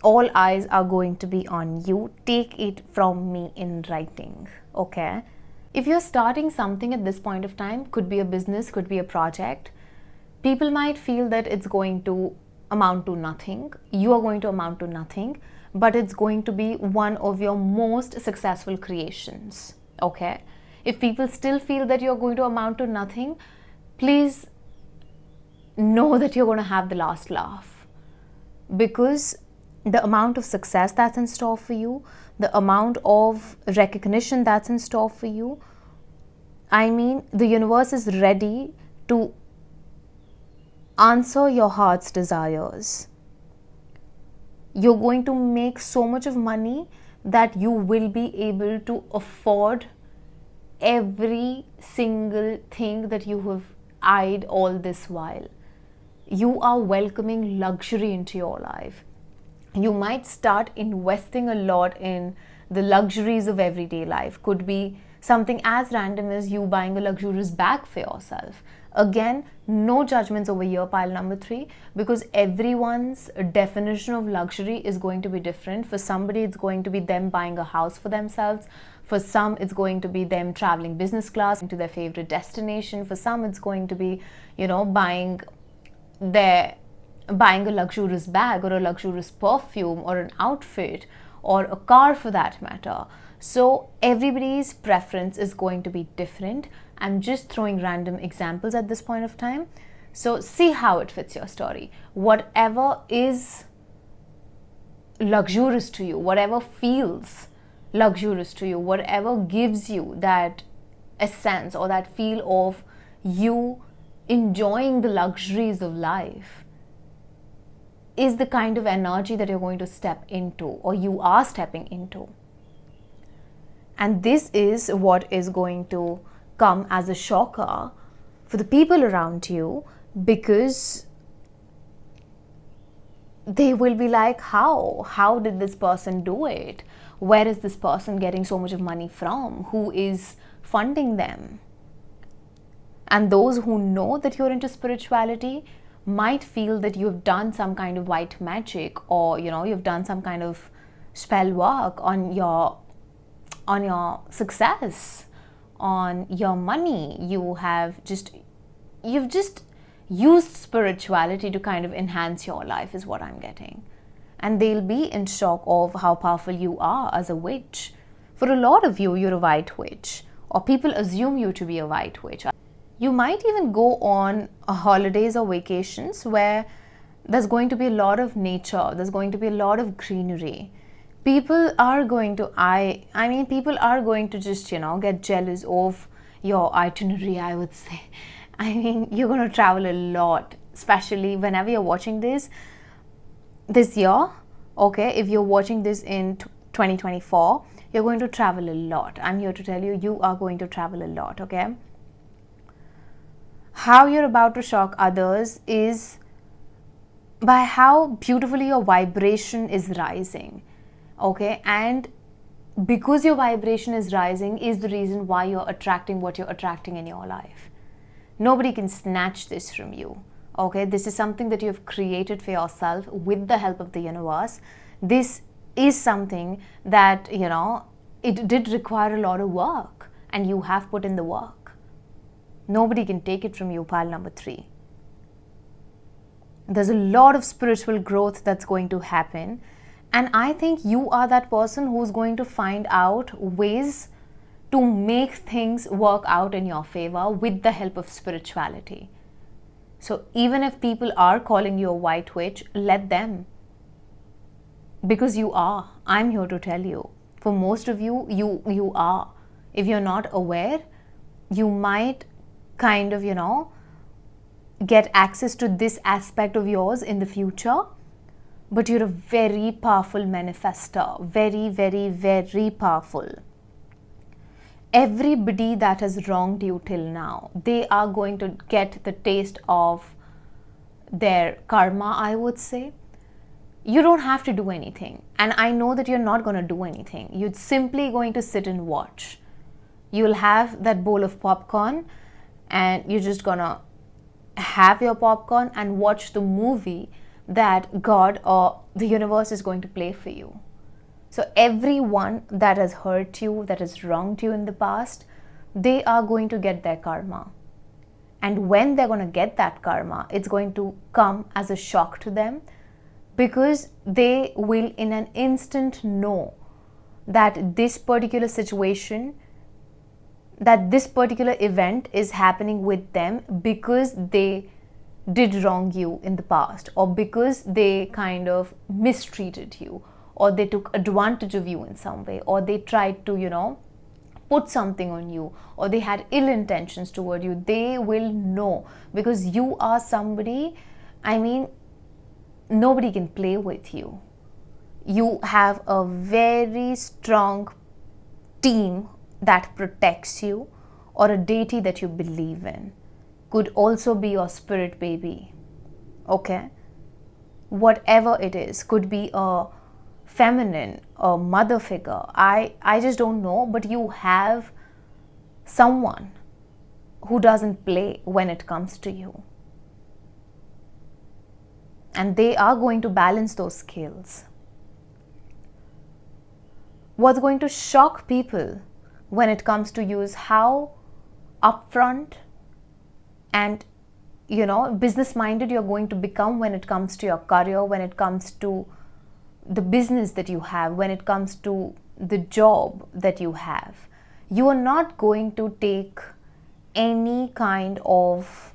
Speaker 1: all eyes are going to be on you. Take it from me in writing, okay? If you're starting something at this point of time, could be a business, could be a project, people might feel that it's going to amount to nothing. You are going to amount to nothing, but it's going to be one of your most successful creations, okay? If people still feel that you're going to amount to nothing, please know that you're going to have the last laugh, because the amount of success that's in store for you, the amount of recognition that's in store for you, I mean, the universe is ready to answer your heart's desires. You're going to make so much of money that you will be able to afford every single thing that you have eyed all this while. You are welcoming luxury into your life. You might start investing a lot in the luxuries of everyday life. Could be something as random as you buying a luxurious bag for yourself. Again, no judgments over here, pile number 3, because everyone's definition of luxury is going to be different. For somebody, it's going to be them buying a house for themselves. For some, it's going to be them traveling business class to their favorite destination. For some, it's going to be, buying a luxurious bag, or a luxurious perfume, or an outfit, or a car for that matter. So everybody's preference is going to be different. I'm just throwing random examples at this point of time. So see how it fits your story. Whatever is luxurious to you, whatever feels luxurious to you, whatever gives you that essence or that feel of you enjoying the luxuries of life, is the kind of energy that you're going to step into, or you are stepping into. And this is what is going to come as a shocker for the people around you, because they will be like, how did this person do it? Where is this person getting so much of money from? Who is funding them? And those who know that you're into spirituality might feel that you've done some kind of white magic, or you've done some kind of spell work on your success, on your money. You've just used spirituality to kind of enhance your life, is what I'm getting. And they'll be in shock of how powerful you are as a witch. For a lot of you, you're a white witch, or people assume you to be a white witch. You might even go on holidays or vacations where there's going to be a lot of nature, there's going to be a lot of greenery. People are going to, people are going to just, get jealous of your itinerary, I would say. You're going to travel a lot, especially whenever you're watching this year, okay? If you're watching this in 2024, you're going to travel a lot. I'm here to tell you, you are going to travel a lot, okay? How you're about to shock others is by how beautifully your vibration is rising, okay? And because your vibration is rising is the reason why you're attracting what you're attracting in your life. Nobody can snatch this from you, okay? This is something that you've created for yourself with the help of the universe. This is something that, it did require a lot of work, and you have put in the work. Nobody can take it from you, pile number 3. There's a lot of spiritual growth that's going to happen. And I think you are that person who's going to find out ways to make things work out in your favor with the help of spirituality. So even if people are calling you a white witch, let them. Because you are. I'm here to tell you. For most of you, you are. If you're not aware, you might kind of, get access to this aspect of yours in the future. But you're a very powerful manifester. Very, very, very powerful. Everybody that has wronged you till now, they are going to get the taste of their karma, I would say. You don't have to do anything. And I know that you're not going to do anything. You're simply going to sit and watch. You'll have that bowl of popcorn, and you're just going to have your popcorn and watch the movie that God or the universe is going to play for you. So everyone that has hurt you, that has wronged you in the past, they are going to get their karma. And when they're going to get that karma, it's going to come as a shock to them, because they will in an instant know that this particular situation, that this particular event is happening with them because they did wrong you in the past, or because they kind of mistreated you, or they took advantage of you in some way, or they tried to, put something on you, or they had ill intentions toward you. They will know, because you are somebody, nobody can play with you. You have a very strong team that protects you, or a deity that you believe in. Could also be your spirit baby, okay? Whatever it is, could be a feminine, a mother figure. I just don't know, but you have someone who doesn't play when it comes to you. And they are going to balance those scales. What's going to shock people when it comes to you is how upfront and business minded you're going to become when it comes to your career, when it comes to the business that you have, when it comes to the job that you have. You are not going to take any kind of,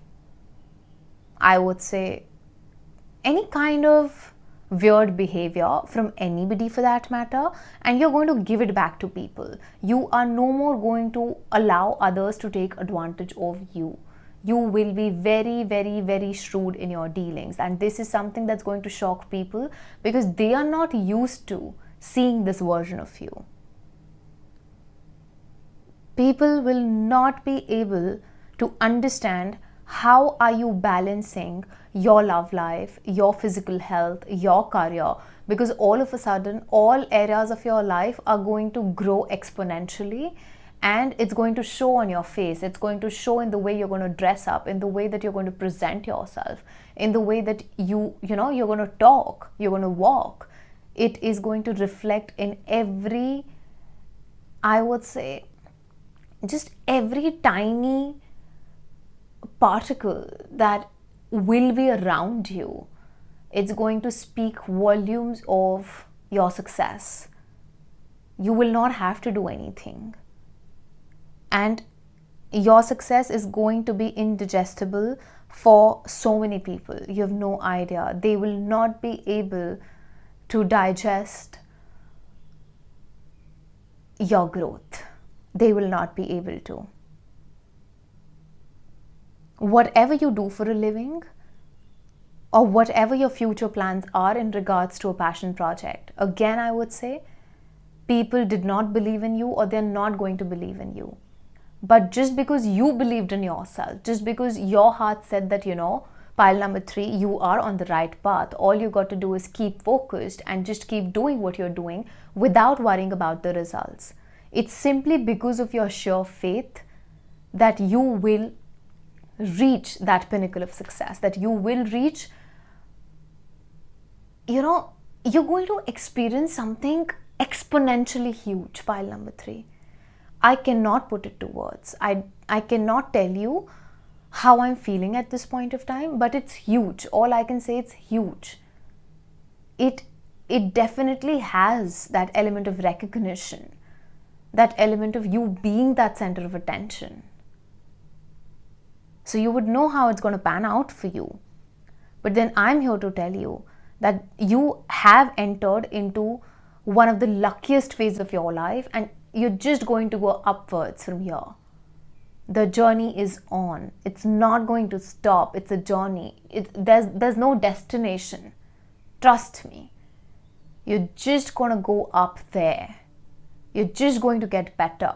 Speaker 1: I would say, any kind of weird behavior from anybody for that matter, and you're going to give it back to people. You are no more going to allow others to take advantage of you. You will be very, very, very shrewd in your dealings, and this is something that's going to shock people because they are not used to seeing this version of you. People will not be able to understand how are you balancing your love life, your physical health, your career, because all of a sudden all areas of your life are going to grow exponentially, and it's going to show on your face. It's going to show in the way you're going to dress up, in the way that you're going to present yourself, in the way that you're going to talk, you're going to walk. It is going to reflect in every, I would say, just every tiny particle that will be around you. It's going to speak volumes of your success. You will not have to do anything. And your success is going to be indigestible for so many people. You have no idea. They will not be able to digest your growth. They will not be able to. Whatever you do for a living, or whatever your future plans are in regards to a passion project, again, I would say, people did not believe in you, or they're not going to believe in you. But just because you believed in yourself, just because your heart said that, pile number 3, you are on the right path, all you got to do is keep focused and just keep doing what you're doing without worrying about the results. It's simply because of your sheer faith that you will reach that pinnacle of success, that you will reach, you're going to experience something exponentially huge, pile number 3. I cannot put it to words. I cannot tell you how I'm feeling at this point of time, but it's huge. All I can say, it's huge. It definitely has that element of recognition, that element of you being that center of attention. So you would know how it's going to pan out for you. But then I'm here to tell you that you have entered into one of the luckiest phases of your life, and you're just going to go upwards from here. The journey is on. It's not going to stop. It's a journey. There's no destination. Trust me. You're just going to go up there. You're just going to get better.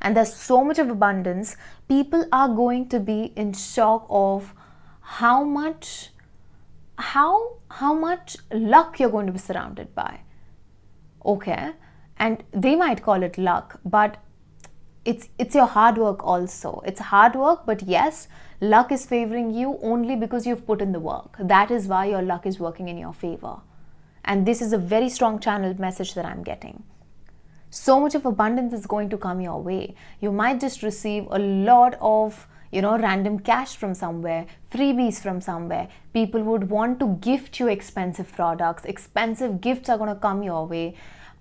Speaker 1: And there's so much of abundance. People are going to be in shock of how much luck you're going to be surrounded by. Okay? And they might call it luck, but it's your hard work also. It's hard work, but yes, luck is favoring you only because you've put in the work. That is why your luck is working in your favor. And this is a very strong channeled message that I'm getting. So much of abundance is going to come your way. You might just receive a lot of, random cash from somewhere, freebies from somewhere. People would want to gift you expensive products. Expensive gifts are going to come your way.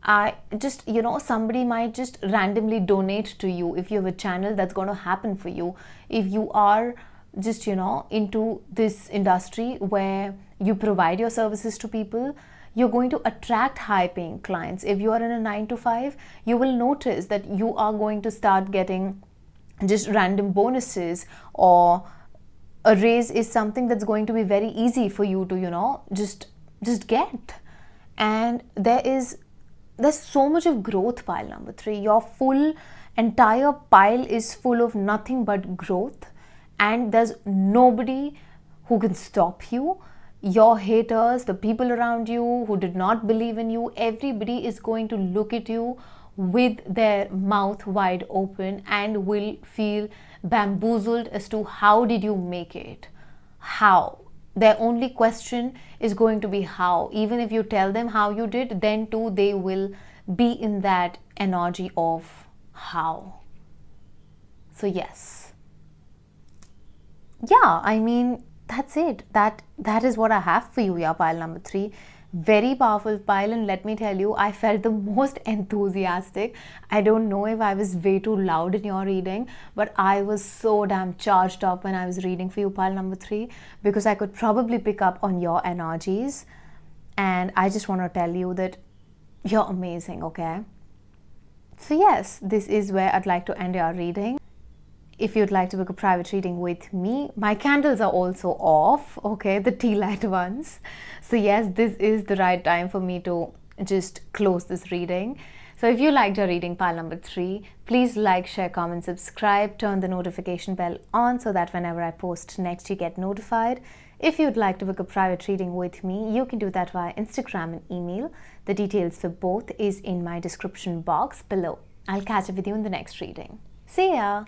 Speaker 1: Somebody might just randomly donate to you if you have a channel. That's going to happen for you. If you are just, into this industry where you provide your services to people, you're going to attract high-paying clients. If you are in a 9-to-5, you will notice that you are going to start getting just random bonuses, or a raise is something that's going to be very easy for you to, just get. And there's so much of growth, pile number 3. Your full entire pile is full of nothing but growth, and there's nobody who can stop you. Your haters, the people around you who did not believe in you, everybody is going to look at you with their mouth wide open and will feel bamboozled as to how did you make it? How? Their only question is going to be how. Even if you tell them how you did, then too they will be in that energy of how. So yes. Yeah, I mean, that's it. That is what I have for you, yeah, pile number 3. Very powerful pile, and let me tell you, I felt the most enthusiastic. I don't know if I was way too loud in your reading, but I was so damn charged up when I was reading for you, pile number 3, because I could probably pick up on your energies. And I just want to tell you that you're amazing, okay? So yes, this is where I'd like to end your reading. If you'd like to book a private reading with me, my candles are also off, okay, the tea light ones. So yes, this is the right time for me to just close this reading. So if you liked your reading pile number 3, please like, share, comment, subscribe, turn the notification bell on so that whenever I post next, you get notified. If you'd like to book a private reading with me, you can do that via Instagram and email. The details for both is in my description box below. I'll catch up with you in the next reading. See ya!